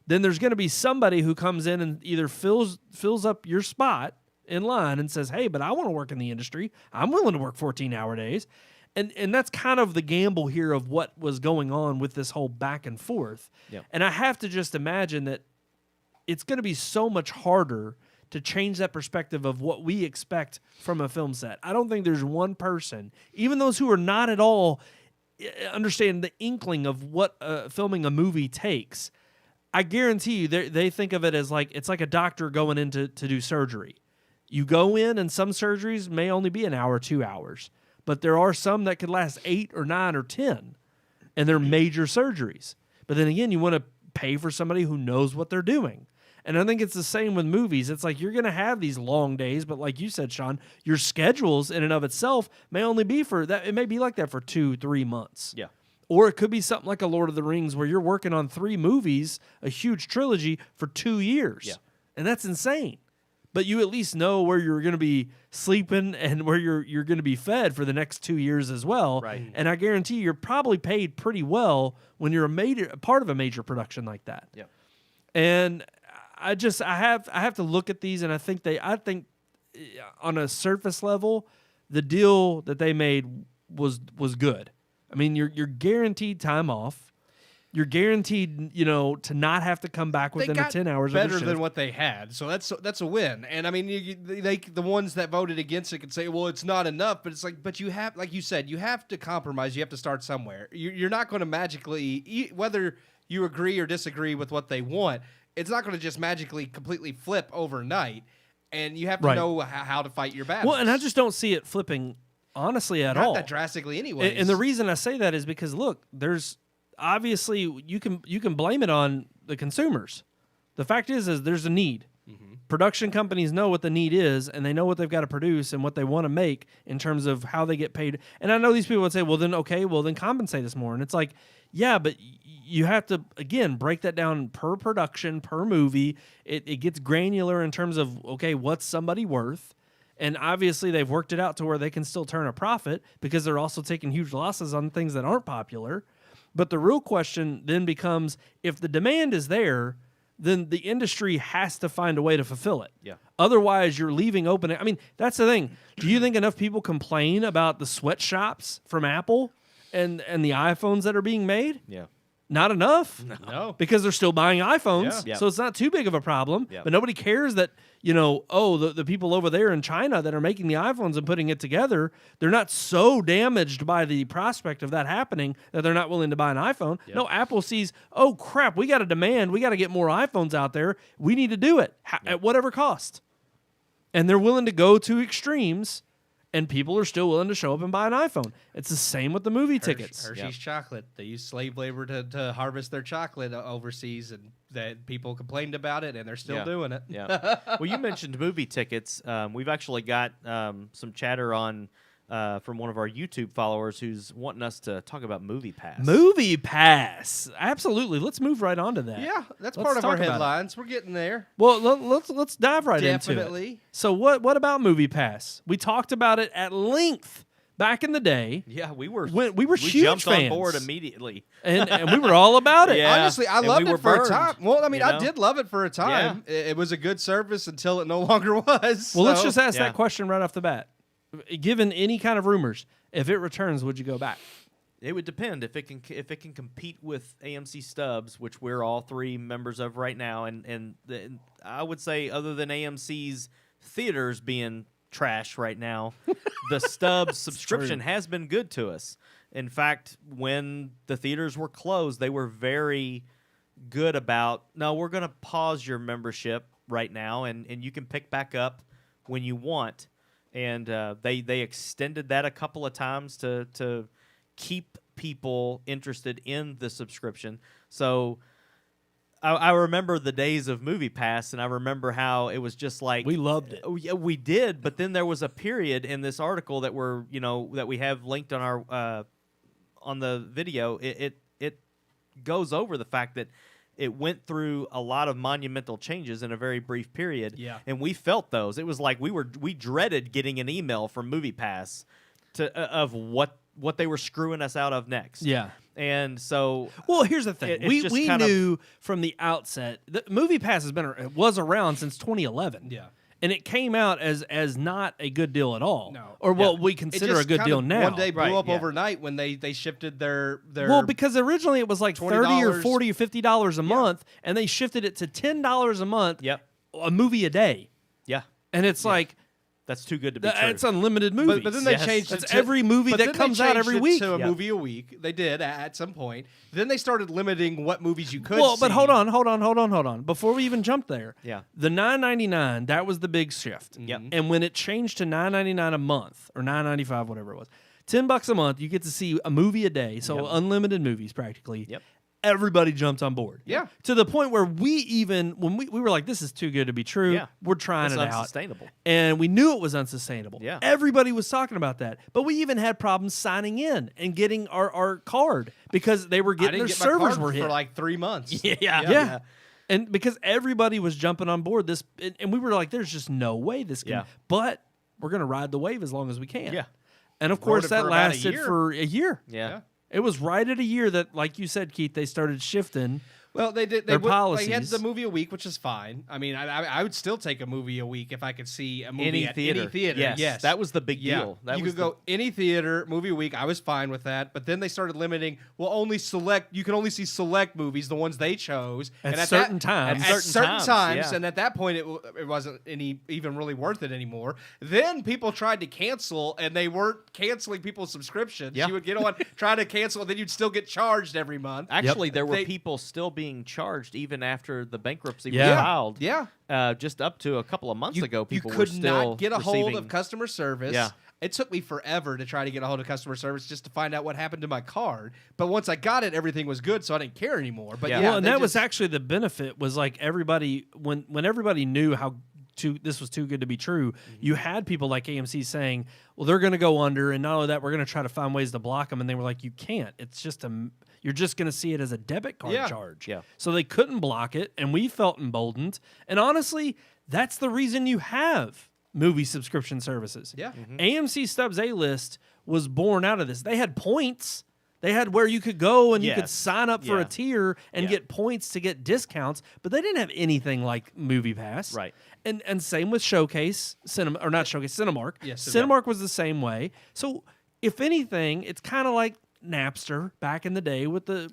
then there's going to be somebody who comes in and either fills up your spot in line and says, hey, but I want to work in the industry. I'm willing to work 14-hour days. And that's kind of the gamble here of what was going on with this whole back and forth. Yep. And I have to just imagine that it's going to be so much harder to change that perspective of what we expect from a film set. I don't think there's one person, even those who are not at all understand the inkling of what filming a movie takes. I guarantee you they think of it as like it's like a doctor going in to do surgery. You go in, and some surgeries may only be an hour, 2 hours, but there are some that could last 8 or 9 or 10, and they're major surgeries. But then again, you want to pay for somebody who knows what they're doing. And I think it's the same with movies. It's like you're going to have these long days, but like you said, Sean, your schedules in and of itself may only be for that. It may be like that for 2-3 months. Yeah. Or it could be something like a Lord of the Rings where you're working on 3 movies, a huge trilogy, for 2 years. Yeah. And that's insane. But you at least know where you're going to be sleeping and where you're going to be fed for the next 2 years as well. Right. And I guarantee you're probably paid pretty well when you're a part of a major production like that. Yeah. And I have to look at these, and I think on a surface level, the deal that they made was good. I mean, you're guaranteed time off. You're guaranteed, to not have to come back within the 10 hours. Better of the than what they had, so that's a win. And I mean, the ones that voted against it could say, "Well, it's not enough." But it's like, but you have, like you said, you have to compromise. You have to start somewhere. You're not going to magically, whether you agree or disagree with what they want, it's not going to just magically completely flip overnight. And you have to know how to fight your battles. Well, and I just don't see it flipping, honestly, at all. Not that drastically, anyway. And the reason I say that is because, look, there's obviously you can blame it on the consumers. The fact is there's a need. Mm-hmm. production companies know what the need is, and they know what they've got to produce and what they want to make in terms of how they get paid. And I know these people would say, well, then compensate us more. And it's like, yeah, but you have to, again, break that down per production, per movie. It gets granular in terms of, okay, what's somebody worth? And obviously they've worked it out to where they can still turn a profit because they're also taking huge losses on things that aren't popular. But the real question then becomes, if the demand is there, then the industry has to find a way to fulfill it. Yeah. Otherwise, you're leaving open. I mean, that's the thing. Do you think enough people complain about the sweatshops from Apple and the iPhones that are being made? Yeah. Not enough. No. Because they're still buying iPhones. Yeah. So it's not too big of a problem. Yeah. But nobody cares that, the people over there in China that are making the iPhones and putting it together, they're not so damaged by the prospect of that happening that they're not willing to buy an iPhone. Yep. No, Apple sees, oh, crap, we got a demand. We got to get more iPhones out there. We need to do it at whatever cost. And they're willing to go to extremes, and people are still willing to show up and buy an iPhone. It's the same with the movie tickets. Hershey's chocolate. They use slave labor to harvest their chocolate overseas, and that people complained about it, and they're still doing it. Yeah. Well, you mentioned movie tickets. We've actually got some chatter on from one of our YouTube followers who's wanting us to talk about MoviePass. MoviePass. Absolutely. Let's move right on to that. Yeah, that's Let's part of our talk about headlines. We're getting there. Well, let's dive right into it. Definitely. So what about MoviePass? We talked about it at length back in the day. Yeah, we were huge jumped fans. on board immediately. And we were all about it. Yeah. Honestly, I and loved we were it for burned, a time. Well, I mean, I know? did love it for a time. It was a good service until it no longer was. Well, let's so- just ask that question right off the bat. Given any kind of rumors, if it returns, would you go back? It would depend if it can compete with AMC Stubs, which we're all three members of right now, and I would say other than AMC's theaters being trash right now, the Stubs subscription has been good to us. In fact, when the theaters were closed, they were very good about, no, we're going to pause your membership right now, and you can pick back up when you want. And they extended that a couple of times to keep people interested in the subscription. So I remember the days of MoviePass, and I remember how it was just like We loved it. Oh, yeah, we did. But then there was a period in this article that that we have linked on our on the video. It goes over the fact that it went through a lot of monumental changes in a very brief period. Yeah. And we felt those. It was like we dreaded getting an email from MoviePass of what they were screwing us out of next. Yeah. And so, Well, here's the thing. it's We just kind of- knew from the outset that MoviePass was around since 2011. Yeah. And it came out as not a good deal at all. No. Or what we It consider just a good kind deal of now. One day blew Right, up yeah. overnight when they shifted their Well, because originally it was like $30 or $20. $40 or $50 a month, and they shifted it to $10 a month, Yep. a movie a day. yeah, And it's like, that's too good to be true. it's unlimited movies. But then they Yes. changed it That's to every movie but that then they comes out changed every it week. to a Yeah. movie a week. They did at some point. Then they started limiting what movies you could Well, see. but hold on. Before we even jump there, Yeah. the $9.99, that was the big shift. Yep. And when it changed to $9.99 a month or $9.95, whatever it was, $10 a month, you get to see a movie a day, so Yep. unlimited movies practically. Yep. Everybody jumped on board. Yeah. To the point where when we were like, this is too good to be true. Yeah. We're trying It's it out. unsustainable. And we knew it was unsustainable. Yeah. Everybody was talking about that. But we even had problems signing in and getting our card because they were I getting didn't their get my servers card were hit. for like 3 months. Yeah. And because everybody was jumping on board this, and we were like, there's just no way this can, Yeah. but we're going to ride the wave as long as we can. Yeah. And of Rode course, it that for about a lasted year. for a year. Yeah. It was right at a year that, like you said, Keith, they started shifting. Well, they did. Their They had policies. the movie a week, which is fine. I mean, I would still take a movie a week if I could see a movie Any at theater. any theater. Yes. That was the big Yeah. deal. That you was could go any theater, movie a week. I was fine with that. But then they started limiting. Well, you can only see select movies, the ones they chose, At and certain times. At certain times, yeah. and at that point, it wasn't even really worth it anymore. Then people tried to cancel, and they weren't canceling people's subscriptions. Yeah. You would get on, try to cancel, and then you'd still get charged every month. Actually, there were They- people still being charged even after the bankruptcy Yeah. was filed. Yeah. Just up to a couple of months ago, people you were could still not get a hold receiving- of customer service. Yeah. It took me forever to try to get a hold of customer service just to find out what happened to my card. But once I got it, everything was good, so I didn't care anymore. But Yeah. yeah, Well, and they that was just- actually the benefit was like everybody, when everybody knew how this was too good to be true. You had people like AMC saying, well, they're going to go under, and not only that, we're going to try to find ways to block them. And they were like, you can't. It's just you're just going to see it as a debit card charge. Yeah. So they couldn't block it, and we felt emboldened. And honestly, that's the reason you have movie subscription services. Yeah. AMC Stubbs A-List was born out of this. They had points. They had where you could go and you could sign up for a tier and get points to get discounts, but they didn't have anything like MoviePass. Right. And same with Showcase, Cinemark. Yes, Cinemark was the same way. So if anything, it's kind of like Napster back in the day with the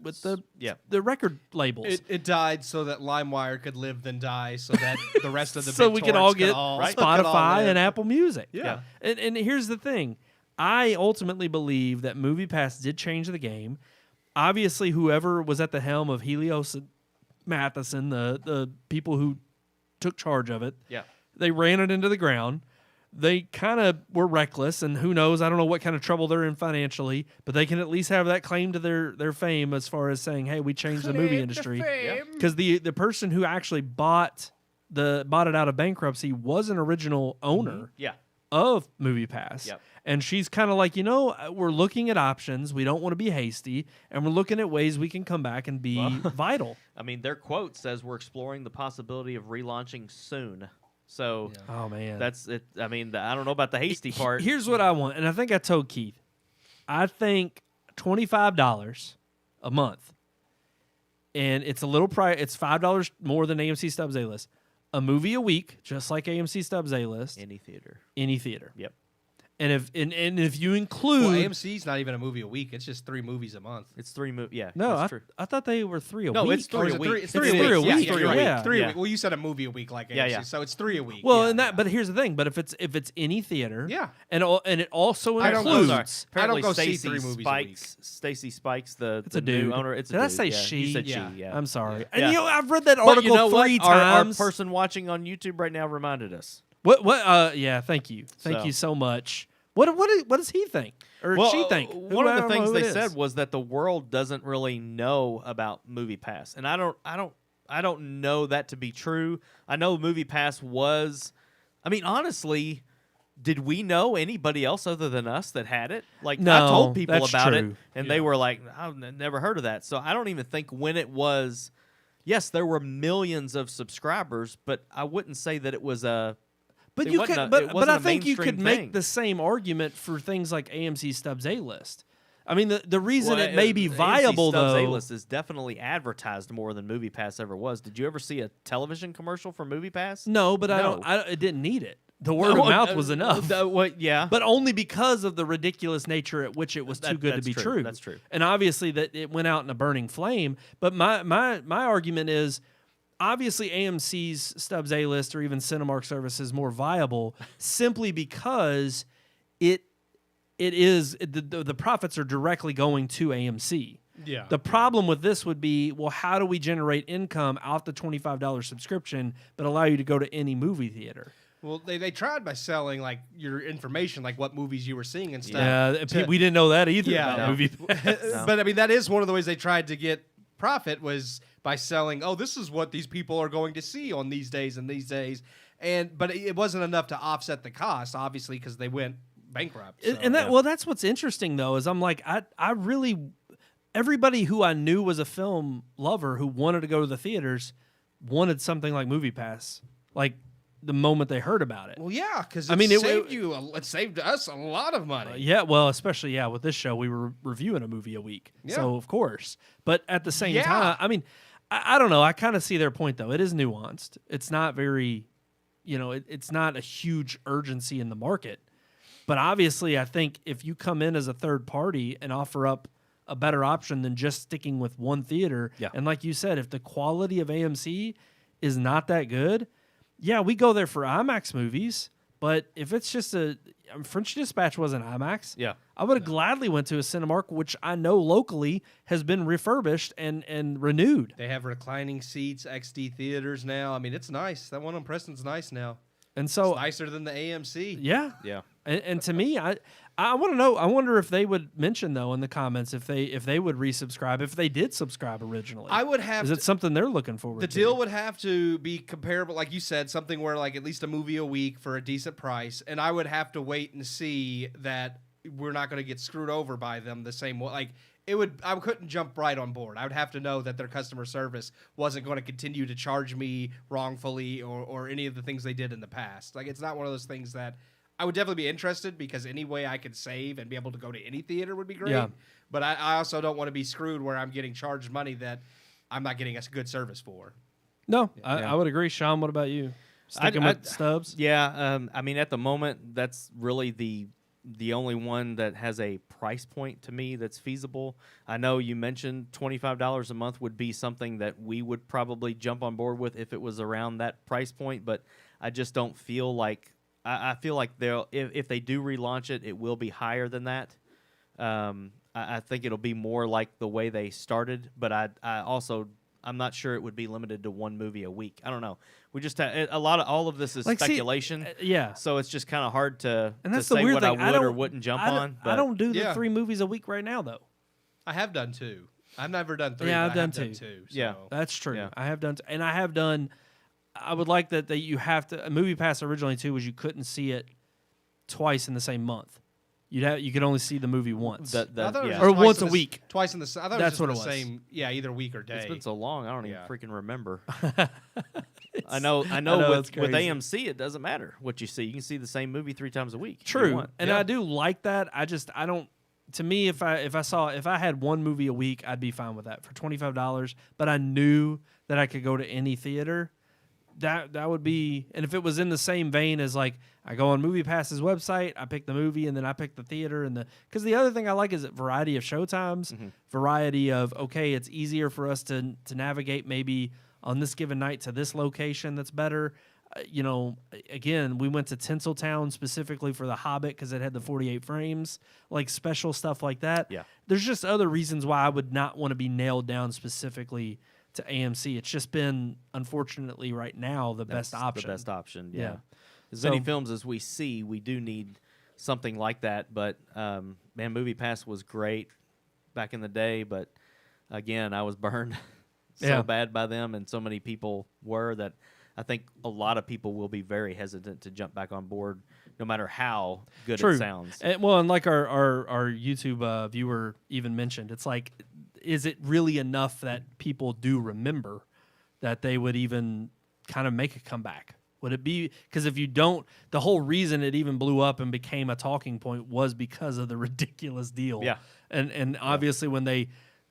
record labels. It died so that LimeWire could live then die, so that the rest of the so we could all get could Spotify and live. Apple Music. Yeah. And here's the thing. I ultimately believe that MoviePass did change the game. Obviously, whoever was at the helm of Helios and Matheson, the people who took charge of it, they ran it into the ground. They kind of were reckless, and who knows, I don't know what kind of trouble they're in financially, but they can at least have that claim to their fame as far as saying, hey, we changed the movie industry. Because the person who actually bought it out of bankruptcy was an original owner of MoviePass. Yep. And she's kind of like, we're looking at options. We don't want to be hasty, and we're looking at ways we can come back and be vital. I mean, their quote says we're exploring the possibility of relaunching soon. So, Oh, man. that's it. I mean, I don't know about the hasty part. Here's what I want, and I think I told Keith. I think $25 a month, and it's a little price. It's $5 more than AMC Stubbs A-List. A movie a week, just like AMC Stubbs A-List. Any theater. Any theater. Yep. And if you include Well, AMC's not even a movie a week. It's just 3 movies a month. It's 3 movies. Yeah. no, that's true. I thought they were 3 a No, week. it's 3 a week. It's It's 3 three a a week. week. Yeah, you're Yeah. right. 3 a Yeah. week. Well, you said a movie a week like AMC, Yeah. so it's 3 a week. Well, Yeah, and that, yeah. but here's the thing. But if it's any theater, Yeah. and it also I don't includes. go- Sorry. I don't Apparently, go see Stacy 3 movies a week. Stacy Spikes, the a new dude. owner. It's a Did I dude. say yeah. she? You said Yeah. she. Yeah. I'm sorry. Yeah. And I've read that But article you know what? 3 Our times. person watching on YouTube right now reminded us. What? Yeah. Thank you. Thank So. you so much. What does he think or she think? One of the things they said said was that the world doesn't really know about MoviePass, and I don't know that to be true. I know MoviePass was. I mean, honestly, did we know anybody else other than us that had it? Like, No, I told people that's about it, true. and they were like, "I've never heard of that." So I don't even think when it was. Yes, there were millions of subscribers, but I wouldn't say that it was a. But It you wasn't could, a- but, it but wasn't I a think you could mainstream make thing. the same argument for things like AMC Stubbs A-List. I mean, the reason Well, it may be AMC viable Stubbs though. A-List is definitely advertised more than MoviePass ever was. Did you ever see a television commercial for MoviePass? No, but No. it didn't need it. The word of mouth was enough. Yeah. But only because of the ridiculous nature at which it was too good to that's be true. true. That's true. And obviously that it went out in a burning flame. But my argument is obviously AMC's Stubbs A-List or even Cinemark service is more viable simply because the profits are directly going to AMC. Yeah. The problem with this would be, well, how do we generate income off the $25 subscription but allow you to go to any movie theater? Well, they tried by selling like your information, like what movies you were seeing and stuff. Yeah, we didn't know that either Yeah. about No. movie. But I mean, that is one of the ways they tried to get profit was by selling. Oh, this is what these people are going to see on these days and these days, but it wasn't enough to offset the cost, obviously, because they went bankrupt. So. And that's what's interesting though is I'm like I really everybody who I knew was a film lover who wanted to go to the theaters wanted something like MoviePass, like the moment they heard about it. Well, yeah, because I mean, it saved us a lot of money. Yeah, well, especially with this show, we were reviewing a movie a week, so of course. But at the same time, I mean, I don't know. I kind of see their point though. It is nuanced. It's not very, it's not a huge urgency in the market. But obviously, I think if you come in as a third party and offer up a better option than just sticking with one theater, and like you said, if the quality of AMC is not that good. Yeah, we go there for IMAX movies, but if it's just French Dispatch wasn't IMAX. Yeah. I would have gladly went to a Cinemark, which I know locally has been refurbished and renewed. They have reclining seats, XD theaters now. I mean, it's nice. That one on Preston's nice now. And so, It's nicer than the AMC. yeah. Yeah. And to me, I want to know. I wonder if they would mention though in the comments if they would resubscribe if they did subscribe originally. I would have. Is it something they're looking forward The to? deal would have to be comparable, like you said, something where like at least a movie a week for a decent price, and I would have to wait and see that we're not going to get screwed over by them the same way. Like it would, I couldn't jump right on board. I would have to know that their customer service wasn't going to continue to charge me wrongfully or any of the things they did in the past. Like it's not one of those things that. I would definitely be interested because any way I could save and be able to go to any theater would be great. Yeah. But I also don't want to be screwed where I'm getting charged money that I'm not getting a good service for. No, I would agree. Sean, what about you? Sticking with Stubbs? Yeah, I mean, at the moment, that's really the only one that has a price point to me that's feasible. I know you mentioned $25 a month would be something that we would probably jump on board with if it was around that price point, but I just don't feel like I feel like they'll if they do relaunch it, it will be higher than that. I think it'll be more like the way they started, but I'm not sure it would be limited to one movie a week. I don't know. We just all of this is speculation. Yeah. So it's just kind of hard to And say weird what thing. I would or wouldn't jump on. I don't do the Yeah. 3 movies a week right now though. I have done 2. I've never done 3. Yeah, but I've I have done 2. 2. Yeah. So. That's true. Yeah. I have done, and I have done. I would like that you have to. A MoviePass originally too was you couldn't see it twice in the same month. You could only see the movie once. I thought it was Yeah. just Or twice once in a the week. Twice in the. I thought That's it was what just it the was. same. Yeah, either week or day. It's been so long, I don't even Yeah. freaking remember. I I know it's with crazy. AMC, it doesn't matter what you see. You can see the same movie 3 times a week. if you True, want. and Yeah. I do like that. I don't. To me, if I had one movie a week, I'd be fine with that for $25. But I knew that I could go to any theater. That would be, and if it was in the same vein as like I go on MoviePass's website, I pick the movie, and then I pick the theater, because the other thing I like is a variety of showtimes, variety of it's easier for us to navigate maybe on this given night to this location that's better. Again, we went to Tinseltown specifically for The Hobbit because it had the 48 frames, like special stuff like that. Yeah. There's just other reasons why I would not want to be nailed down specifically to AMC. It's just been, unfortunately, right now, the best option. The best option, Yeah. yeah. As many So- films as we see, we do need something like that. But, man, MoviePass was great back in the day. But, again, I was burned so bad by them, and so many people were that I think a lot of people will be very hesitant to jump back on board no matter how good True. it sounds. And like our YouTube viewer even mentioned, it's like, is it really enough that people do remember that they would even kind of make a comeback? Would it be because if you don't, the whole reason it even blew up and became a talking point was because of the ridiculous deal. Yeah. And obviously when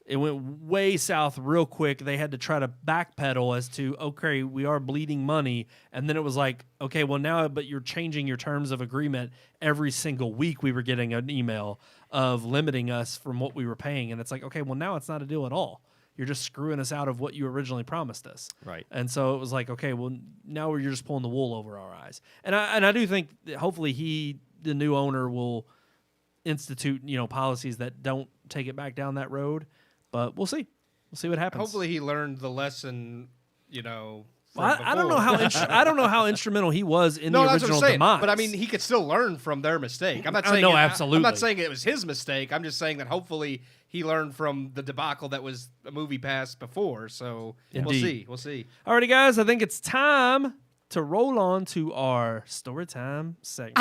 it went way south real quick, they had to try to backpedal as to, okay, we are bleeding money. And then it was like, okay, well now, but you're changing your terms of agreement every single week. We were getting an email of limiting us from what we were paying. And it's like, okay, well now it's not a deal at all. You're just screwing us out of what you originally promised us. Right. And so it was like, okay, well now you're just pulling the wool over our eyes. And I do think that hopefully the new owner will institute, policies that don't take it back down that road. But we'll see. We'll see what happens. Hopefully, he learned the lesson. From I don't know before. how I don't know how instrumental he was in No, the that's what I'm original saying. demise. But I mean, he could still learn from their mistake. I'm not I saying know, I'm absolutely. not saying it was his mistake. I'm just saying that hopefully he learned from the debacle that was a MoviePass before. So Indeed. we'll see. Alrighty, guys, I think it's time to roll on to our story time segment.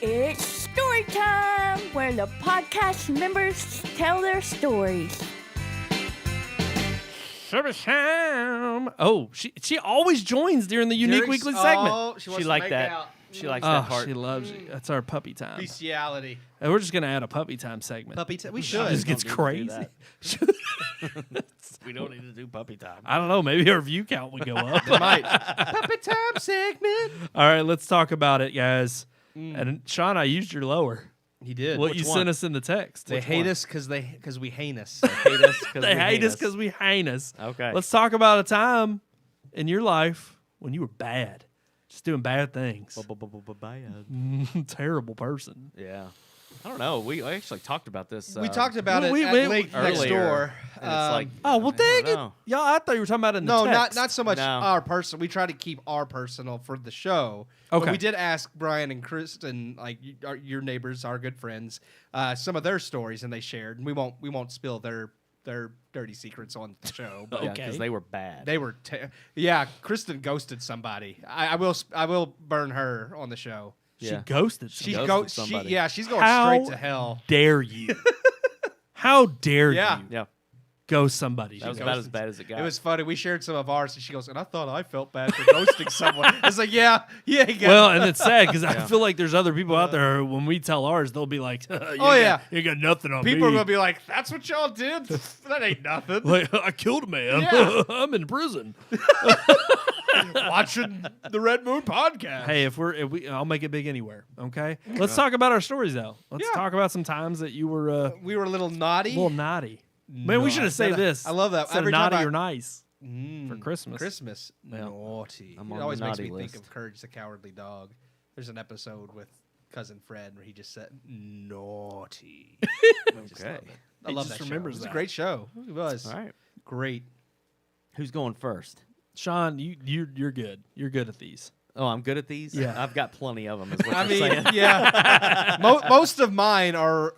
It's story time, where the podcast members tell their stories. Story time. Oh, she always joins during the unique weekly segment. Oh, she wants She to liked make that. out. She likes Oh, that part. she loves you. That's our puppy time. Bestiality. And we're just gonna add a puppy time segment. Puppy time. We She should. just gets Don't need to crazy. do We don't need to do puppy time. I don't know. Maybe our view count would go up. Might. Puppy time segment. All right, let's talk about it, guys. And Sean, I used your lower. He did. What Which you one? sent us in the text. They Which hate one? us because we heinous. Hate us 'cause They we hate us because we heinous. Okay. Let's talk about a time in your life when you were bad, just doing bad things. Bad. Terrible person. Yeah. I don't know. We actually talked about this. We talked about it we- at we- Lake Next earlier, Door. and it's like, Oh well, I dang don't it! know. Yeah, I thought you were talking about it in the No, text. not so much No. our personal. We try to keep our personal for the show. But Okay. we did ask Brian and Kristen, like your neighbors, our good friends, some of their stories, and they shared. And we won't spill their dirty secrets on the show. But Yeah, Okay. because they were bad. they were. Yeah, Kristen ghosted somebody. I will burn her on the show. She Yeah. ghosted. She Ghosted somebody. she's going How straight to hell. dare you? How dare Yeah. you yeah, ghost somebody? that was She about ghosted as bad as it got. It was funny. We shared some of ours, and she goes, "And I thought I felt bad for ghosting someone." It's like, yeah, you got Well, and it's sad because I Yeah. feel like there's other people out there. When we tell ours, they'll be like, you got nothing on people are me. gonna be like, "That's what y'all did? That ain't nothing." Like, I killed a man. Yeah. I'm in prison. Watching the Red Moon podcast. Hey, if we, I'll make it big anywhere. Okay, let's talk about our stories though. Let's Yeah. talk about some times that you were a We were a little naughty. little naughty. Man, we should have saved this. I love that. Instead of Every time naughty I- or nice for Christmas. Christmas. Yeah. Naughty. I'm It on the always makes naughty me think list. of Courage the Cowardly Dog. There's an episode with Cousin Fred where he just said naughty. Okay. I He love just that show. remembers It was that. a great show. It was. All right. Great. Who's going first? Sean, you're good. You're good at these. Oh, I'm good at these. Yeah. I've got plenty of them. Is what I you're mean, saying. yeah. Most of mine are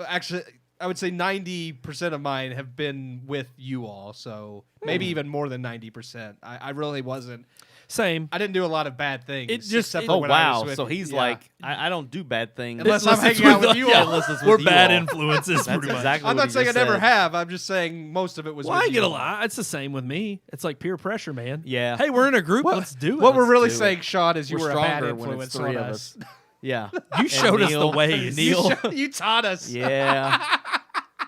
actually, I would say 90% of mine have been with you all. So maybe even more than 90%. I really wasn't. Same. I didn't do a lot of bad things. It just- except it- for Oh when I was wow! with- So he's yeah. like, I don't do bad things Unless I'm Unless it's hanging out with us. you Yeah, all. unless it's We're with bad you all. influences, That's pretty much. exactly. I'm what not he saying I just never said. have. I'm just saying most of it was. Well, with I get you a all. lot. It's the same with me. It's like peer pressure, man. Yeah. Hey, we're in a group. What- Let's do it. What we're really do it. saying, Sean, is you We're were a bad stronger when it's influence three on of us. Yeah. You And showed us the Neil- ways. Neil. You taught us. Yeah.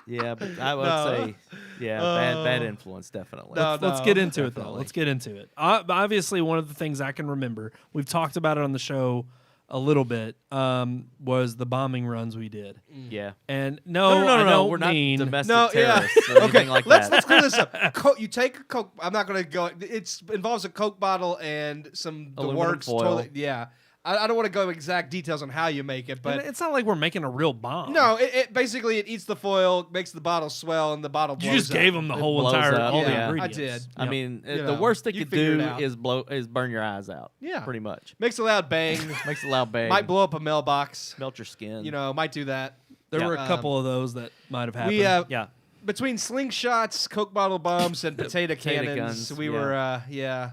Yeah, but I would No. say, yeah, bad influence definitely. No, Let's get into it, though. definitely. Let's get into it. Obviously, one of the things I can remember, we've talked about it on the show a little bit, was the bombing runs we did. Yeah. And I No, don't we're mean not domestic No, yeah. terrorists or anything like let's that. clear this up. You take a Coke. I'm not going to go. It involves a Coke bottle and some the Aluminum works. foil. Toilet. Yeah, I don't want to go exact details on how you make it, but it's not like we're making a real bomb. no, it basically it eats the foil, makes the bottle swell, and the bottle. You blows just gave up. them the It whole blows entire up. all Yeah, the I ingredients. did. I mean, You the know, worst it you could figured it do out. is burn your eyes out. Yeah. Pretty much. Makes a loud bang. Makes a loud bang. Might blow up a mailbox. Melt your skin. You know, might do that. There Yeah. were a couple of those that might have happened. We Yeah. between slingshots, Coke bottle bombs, and potato Potato cannons, guns, we yeah. were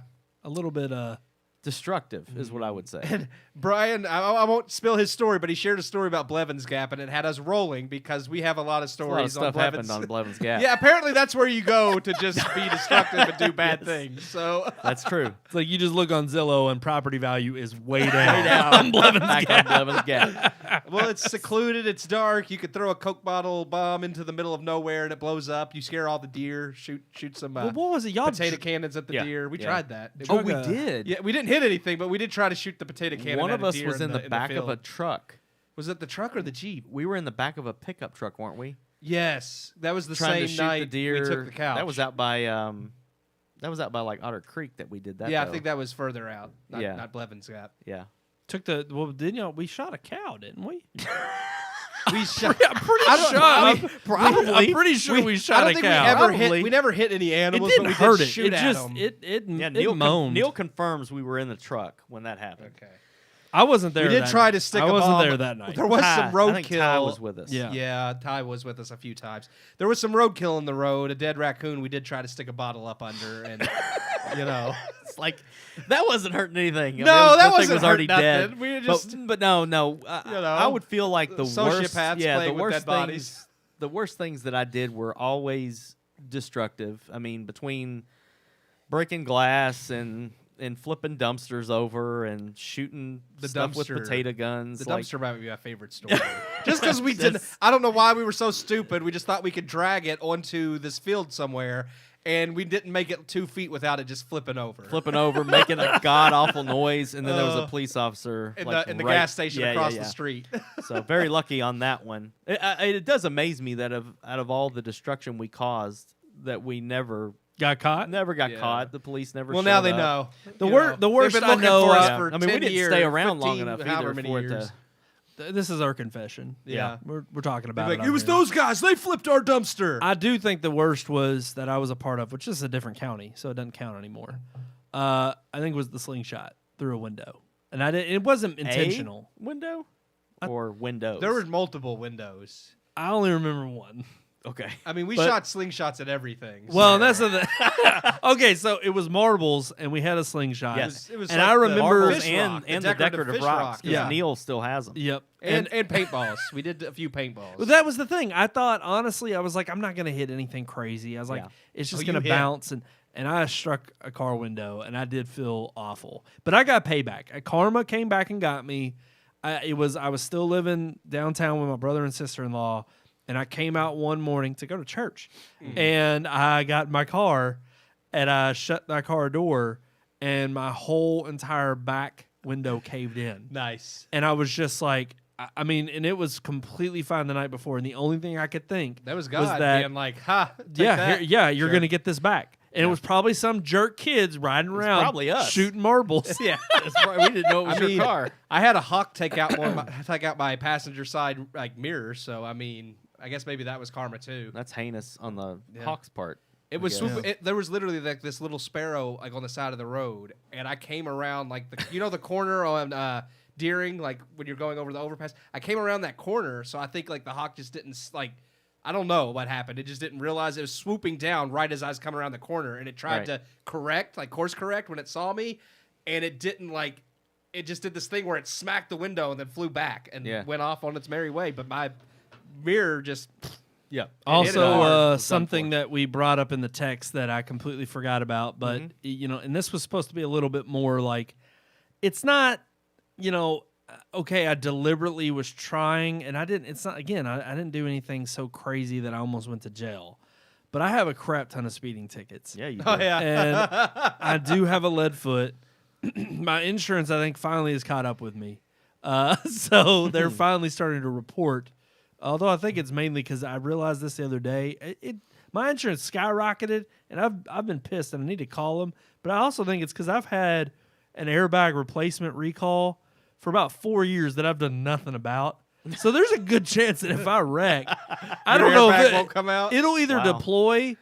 a little bit. Destructive is what I would say. Brian, I won't spill his story, but he shared a story about Blevins Gap, and it had us rolling because we have a lot of A lot of stories stuff on Blevins. happened on Blevins Gap. Yeah, apparently that's where you go to just be destructive and do bad things. So That's true. It's like you just look on Zillow and property value is way down. on Blevins Back Gap. on Blevins Gap. well, it's secluded, it's dark. You could throw a Coke bottle bomb into the middle of nowhere and it blows up. You scare all the deer. Shoot some Well, what was it? Y'all potato cannons at the Yeah, deer. We yeah. tried that. Oh, Oh, we Drug a- did. Yeah, we didn't hit anything, but we did try to shoot the potato cannon. One at of a us deer was in the back of field. a truck. Was it the truck or the Jeep? We were in the back of a pickup truck, weren't we? Yes, that was the Trying same to shoot night the deer. we took the couch. That was out by like Otter Creek that we did that. Yeah, though. I think that was further out. Not, Yeah. not Blevins Gap. Yeah. didn't y'all? We shot a cow, didn't we? We shot. I'm pretty I don't- sure. I mean, I'm pretty sure we I shot don't a think cow. we ever Probably. hit. We never hit any It animals, didn't but we hurt did it. shoot It at just them. it Yeah, it moaned. Neil confirms we were in the truck when that happened. Okay. I wasn't there. We did that try night. to stick I a wasn't bomb. there that night. There was some I think Ty roadkill. was with us. Yeah. Yeah, Ty was with us a few times. There was some roadkill in the road. A dead raccoon. We did try to stick a bottle up under, and you know, It's like that wasn't hurting anything. I mean, No, that thing wasn't was already hurting dead. nothing. We were But- just- but no. You know, I would feel like the worst. sociopaths Yeah, playing the with worst dead bodies. things. The worst things that I did were always destructive. I mean, between breaking glass and flipping dumpsters over and shooting The stuff with dumpster- potato guns. the like, dumpster might be my favorite story. Just because we did, I don't know why we were so stupid. We just thought we could drag it onto this field somewhere, and we didn't make it 2 feet without it just flipping over. flipping over, making a god awful noise, and then there was a police officer in like, the right- gas station yeah, across yeah, the yeah. street. So very lucky on that one. It does amaze me that out of all the destruction we caused, that we never Got caught. got Yeah. caught. The police never. Well, now showed they up. know. The You wor- know. the worst They've been I looking know, for us yeah. for I mean, we 10 didn't years, stay around long 15, enough however either many for it years. to. This is our confession. Yeah. We're talking about Like, it. it was those guys. They flipped our dumpster. I do think the worst was that I was a part of, which is a different county, so it doesn't count anymore. I think it was the slingshot through a window, and it wasn't intentional. Window or windows? There were multiple windows. I only remember one. Okay. I mean, we But- shot slingshots at everything. Well, so- that's the okay. So it was marbles, and we had a slingshot. Yes. It was and like I the remember. Marbles fish and rock, and the the decorative decorative fish rocks. rock. 'Cause Yeah. Neil still has them. Yep. and paintballs. We did a few paintballs. Well, that was the thing. I thought honestly, I was like, I'm not gonna hit anything crazy. I was like, Yeah. it's just Oh, gonna you hit. bounce, and I struck a car window, and I did feel awful. But I got payback. Karma came back and got me. I was still living downtown with my brother and sister-in-law, and I came out one morning to go to church, and I got in my car, and I shut my car door, and my whole entire back window caved in. nice. And I was just like, I mean, and it was completely fine the night before. And the only thing I could think That was God that, being like, "Ha, take yeah, that." you're Sure. going to get this back. And it was probably some jerk kids riding around probably us. shooting marbles. Yeah. That's probably, we didn't know it was I mean, your car. I had a hawk take out my passenger side like mirror. So I mean, I guess maybe that was karma too. That's heinous on the Yeah. Hawks part. It was Yeah. there was literally like this little sparrow like on the side of the road, and I came around like the corner on Deering, like when you're going over the overpass. I came around that corner, so I think like the hawk just didn't like. I don't know what happened. It just didn't realize it was swooping down right as I was coming around the corner, and it tried Right. to course correct when it saw me, and it didn't like. It just did this thing where it smacked the window and then flew back and Yeah. went off on its merry way. But my mirror just Yeah. hit it Also, hard. It was done something for. that we brought up in the text that I completely forgot about, but and this was supposed to be a little bit more like, it's not, okay, I deliberately was trying, and I didn't. It's not again. I didn't do anything so crazy that I almost went to jail, but I have a crap ton of speeding tickets. Yeah, you Oh did. yeah. And I do have a lead foot. My insurance, I think, finally has caught up with me. So they're finally starting to report. Although I think it's mainly because I realized this the other day. My insurance skyrocketed, and I've been pissed, and I need to call them. But I also think it's because I've had an airbag replacement recall for about 4 years that I've done nothing about. So there's a good chance that if I wreck, I Your don't know airbag if won't come out? It'll either Wow. deploy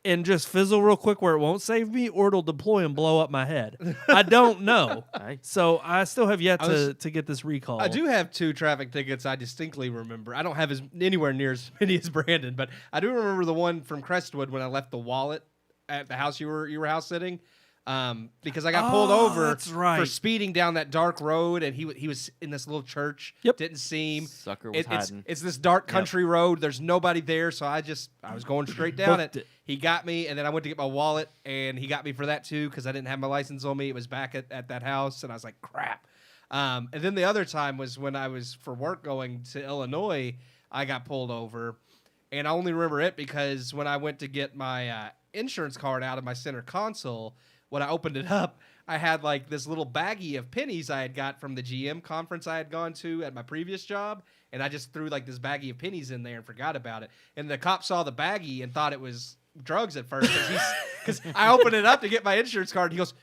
and just fizzle real quick where it won't save me, or it'll deploy and blow up my head. I don't know. Hey. So I still have yet was- to get this recall. I do have 2 traffic tickets I distinctly remember. I don't have anywhere near as many as Brandon, but I do remember the one from Crestwood when I left the wallet at the house you were house sitting. Because I got pulled over that's right. for speeding down that dark road, and he was in this little church. Yep. Didn't see him. Sucker was hiding. It's this dark country road. There's nobody there, so I was going straight down Booked it. it. He got me, and then I went to get my wallet, and he got me for that too because I didn't have my license on me. It was back at that house, and I was like, crap. And then the other time was when I was for work going to Illinois. I got pulled over, and I only remember it because when I went to get my insurance card out of my center console, when I opened it up, I had like this little baggie of pennies I had got from the GM conference I had gone to at my previous job, and I just threw like this baggie of pennies in there and forgot about it. And the cop saw the baggie and thought it was drugs at first because I opened it up to get my insurance card. He goes,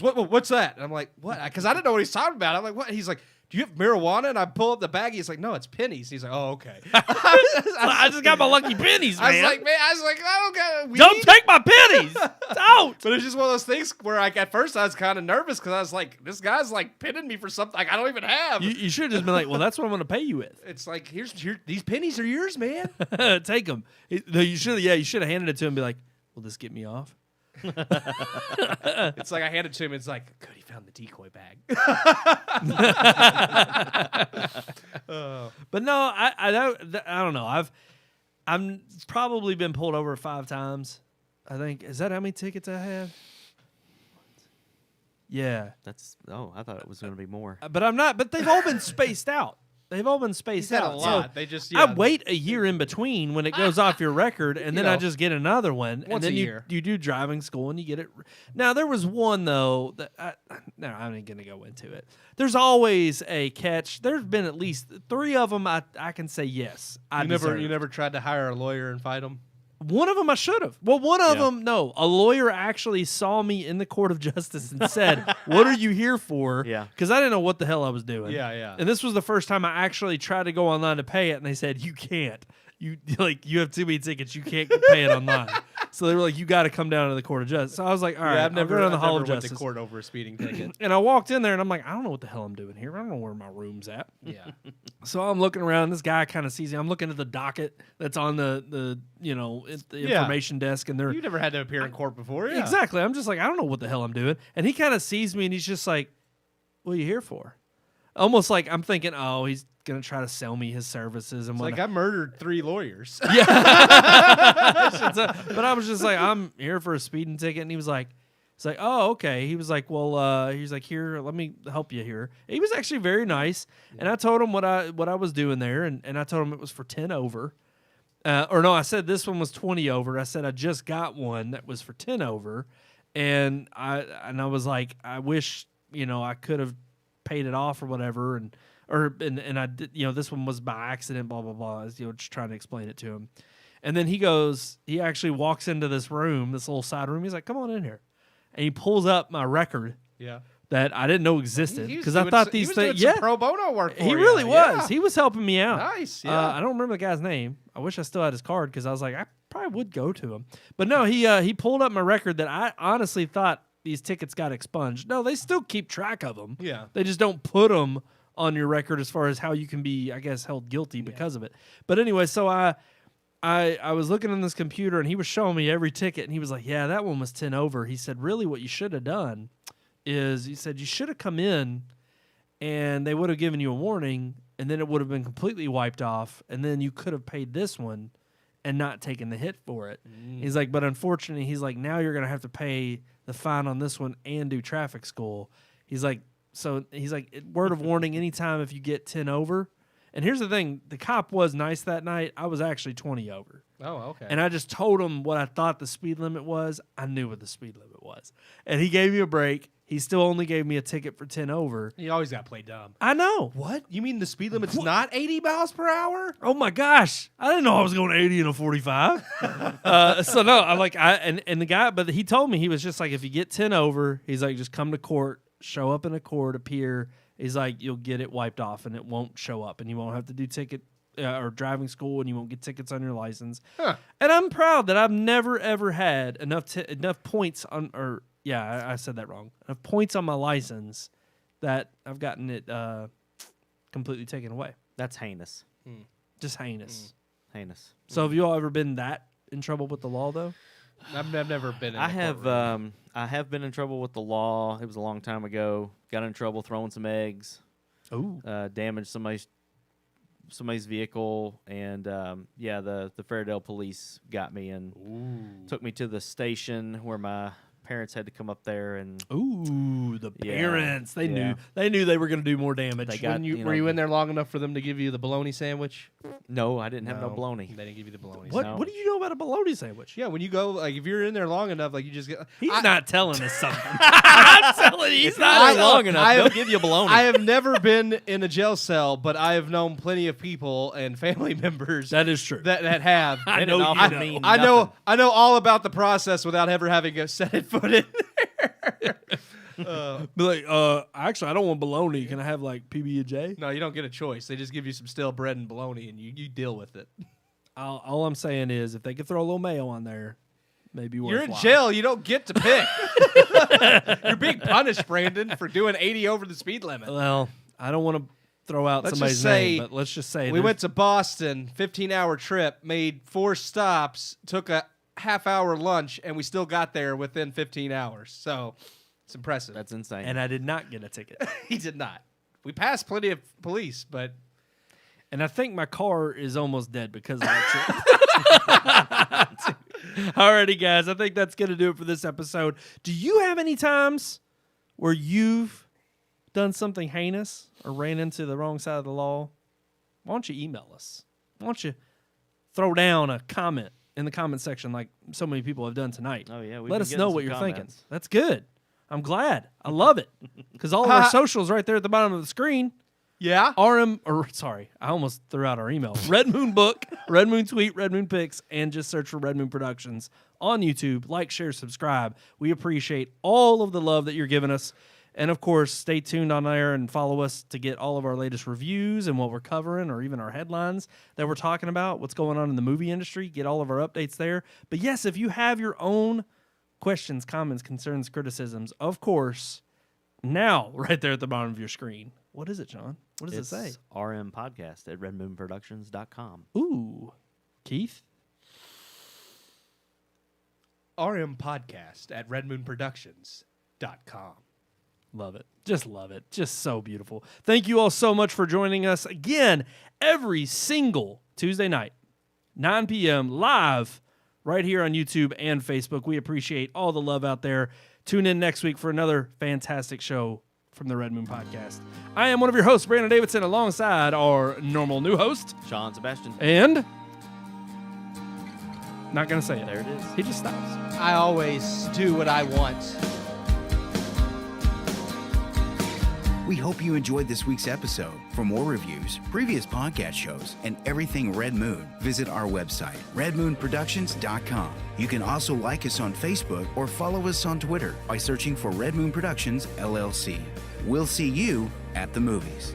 what's that? And I'm like, what? Because I didn't know what he's talking about. I'm like, what? He's like, do you have marijuana? And I pull up the baggie. He's like, no, it's pennies. He's like, oh, okay. I just got my lucky pennies, man. I was like, I don't got weed. Don't take my pennies. Don't. But it's just one of those things where, like, at first I was kind of nervous because I was like, this guy's like pinning me for something like I don't even have. You should have just been like, well, that's what I'm going to pay you with. It's like, here, these pennies are yours, man. Take them. You should have handed it to him and be like, will this get me off? It's like I handed it to him. It's like, good, he found the decoy bag. But no, I don't know. I've probably been pulled over 5 times. I think, is that how many tickets I have? Yeah, I thought it was going to be more. but I'm not. But they've all been spaced out. They've all been spaced He's had out. a So lot. They just, I wait a year in between when it goes off your record, and then I know, just get another one. And once then a you year. do driving school and you get it. Now there was one though that I'm not gonna go into it. There's always a catch. There's been at least 3 of them I can say yes. I You deserved. never tried to hire a lawyer and fight him? One of them I should have. Well, one of them, no. A lawyer actually saw me in the court of justice and said, "What are you here for?" Yeah. Because I didn't know what the hell I was doing. Yeah. And this was the first time I actually tried to go online to pay it, and they said, "You can't. You have too many tickets. You can't pay it online." So they were like, "You got to come down to the court of justice." So I was like, "All right, I've never I'll go to the Hall of went Justice." to court over a speeding ticket. And I walked in there, and I'm like, "I don't know what the hell I'm doing here. I don't know where my room's at." Yeah. So I'm looking around. This guy kind of sees me. I'm looking at the docket that's on the information desk, and they're You never had to appear in court before, yeah. exactly. I'm just like, I don't know what the hell I'm doing. And he kind of sees me, and he's just like, "What are you here for?" Almost like I'm thinking, oh, he's gonna try to sell me his services and It's whatnot. like I murdered 3 lawyers. But I was just like, I'm here for a speeding ticket, and he was like, "It's like, oh, okay." He was like, "Well, he's like, here, let me help you here." He was actually very nice, and I told him what I was doing there, and I told him it was for 10 over, or no, I said this one was 20 over. I said I just got one that was for 10 over, and I was like, I wish I could have paid it off or whatever, and I did, this one was by accident, blah blah blah. Just trying to explain it to him, and then he actually walks into this room, this little side room. He's like, "Come on in here," and he pulls up my record Yeah. that I didn't know existed He was because I doing thought some- these he was things. doing some pro bono work for He you. really was. Yeah. He was helping me out. Nice, yeah. I don't remember the guy's name. I wish I still had his card because I was like, I probably would go to him. But no, he pulled up my record that I honestly thought these tickets got expunged. No, they still keep track of them. Yeah. They just don't put them on your record as far as how you can be, I guess, held guilty because of it. But anyway, so I was looking on this computer, and he was showing me every ticket, and he was like, "Yeah, that one was 10 over." He said, "Really, what you should have done is," he said, "you should have come in, and they would have given you a warning, and then it would have been completely wiped off, and then you could have paid this one and not taken the hit for it." He's like, "But unfortunately," he's like, "now you're going to have to pay the fine on this one and do traffic school." He's like, "Word of warning, anytime if you get 10 over." And here's the thing, the cop was nice that night. I was actually 20 over. Oh, okay. And I just told him what I thought the speed limit was. I knew what the speed limit was. And he gave me a break. He still only gave me a ticket for 10 over. You always got to play dumb. I know. What? You mean the speed limit's not 80 miles per hour? Oh my gosh. I didn't know I was going 80 in a 45. So no, and the guy, but he told me, he was just like, if you get 10 over, he's like, just come to court, show up in a court, appear. He's like, you'll get it wiped off and it won't show up, and you won't have to do ticket or driving school, and you won't get tickets on your license. Huh. And I'm proud that I've never ever had enough points on, or yeah, I said that wrong. Enough points on my license that I've gotten it completely taken away. That's heinous. Just heinous. Heinous. So have you all ever been that in trouble with the law though? I've never been in I a have courtroom. I have been in trouble with the law. It was a long time ago. Got in trouble throwing some eggs. Ooh. Damaged somebody's vehicle, and the Fairdale police got me and took me to the station where my parents had to come up there, and Ooh, the Yeah, parents. They yeah. knew they were going to do more damage. They got- Were you in there long enough for them to give you the bologna sandwich? no, I didn't have no bologna. They didn't give you the bologna. What No. what do you know about a bologna sandwich? Yeah, when you go, like, if you're in there long enough, like, you just get. He's not telling us something. I'm telling you, he's not. Not long enough. They'll give you bologna. I have never been in a jail cell, but I have known plenty of people and family members That is true. that have. I They know didn't you offer know. me I know nothing. I know all about the process without ever having a set foot in there. Be like, actually, I don't want bologna. Can I have like PB&J? No, you don't get a choice. They just give you some stale bread and bologna, and you deal with it. All I'm saying is, if they could throw a little mayo on there, maybe You're in worthwhile. jail. You don't get to pick. You're being punished, Brandon, for doing 80 over the speed limit. Well, I don't want to throw out Let's somebody's just say name, but let's just say We there's- went to Boston, 15-hour trip, made 4 stops, took a half-hour lunch, and we still got there within 15 hours. So it's impressive. That's insane. and I did not get a ticket. He did not. We passed plenty of police, but And I think my car is almost dead because of that trip. Alrighty, guys. I think that's going to do it for this episode. Do you have any times where you've done something heinous or ran into the wrong side of the law? Why don't you email us? Why don't you throw down a comment in the comment section like so many people have done tonight? Oh, yeah, we've Let been us getting know some what you're thinking. comments. That's good. I'm glad. I love it because all of our socials right there at the bottom of the screen. Yeah. I almost threw out our email. Red Moon Book, Red Moon Tweet, Red Moon Pics, and just search for Red Moon Productions on YouTube. Like, share, subscribe. We appreciate all of the love that you're giving us. And, of course, stay tuned on there and follow us to get all of our latest reviews and what we're covering, or even our headlines that we're talking about, what's going on in the movie industry. Get all of our updates there. But, yes, if you have your own questions, comments, concerns, criticisms, of course, now right there at the bottom of your screen. What is it, John? What does it say? RMPodcast at redmoonproductions.com. Ooh. Keith? RMPodcast at redmoonproductions.com. Love it. Just love it. Just so beautiful. Thank you all so much for joining us again every single Tuesday night, 9 p.m. live right here on YouTube and Facebook. We appreciate all the love out there. Tune in next week for another fantastic show from the Red Moon Podcast. I am one of your hosts, Brandon Davidson, alongside our normal new host, Sean Sebastian. and not going to say it. There it is. He just stops. I always do what I want. We hope you enjoyed this week's episode. For more reviews, previous podcast shows, and everything Red Moon, visit our website, redmoonproductions.com. You can also like us on Facebook or follow us on Twitter by searching for Red Moon Productions, LLC. We'll see you at the movies.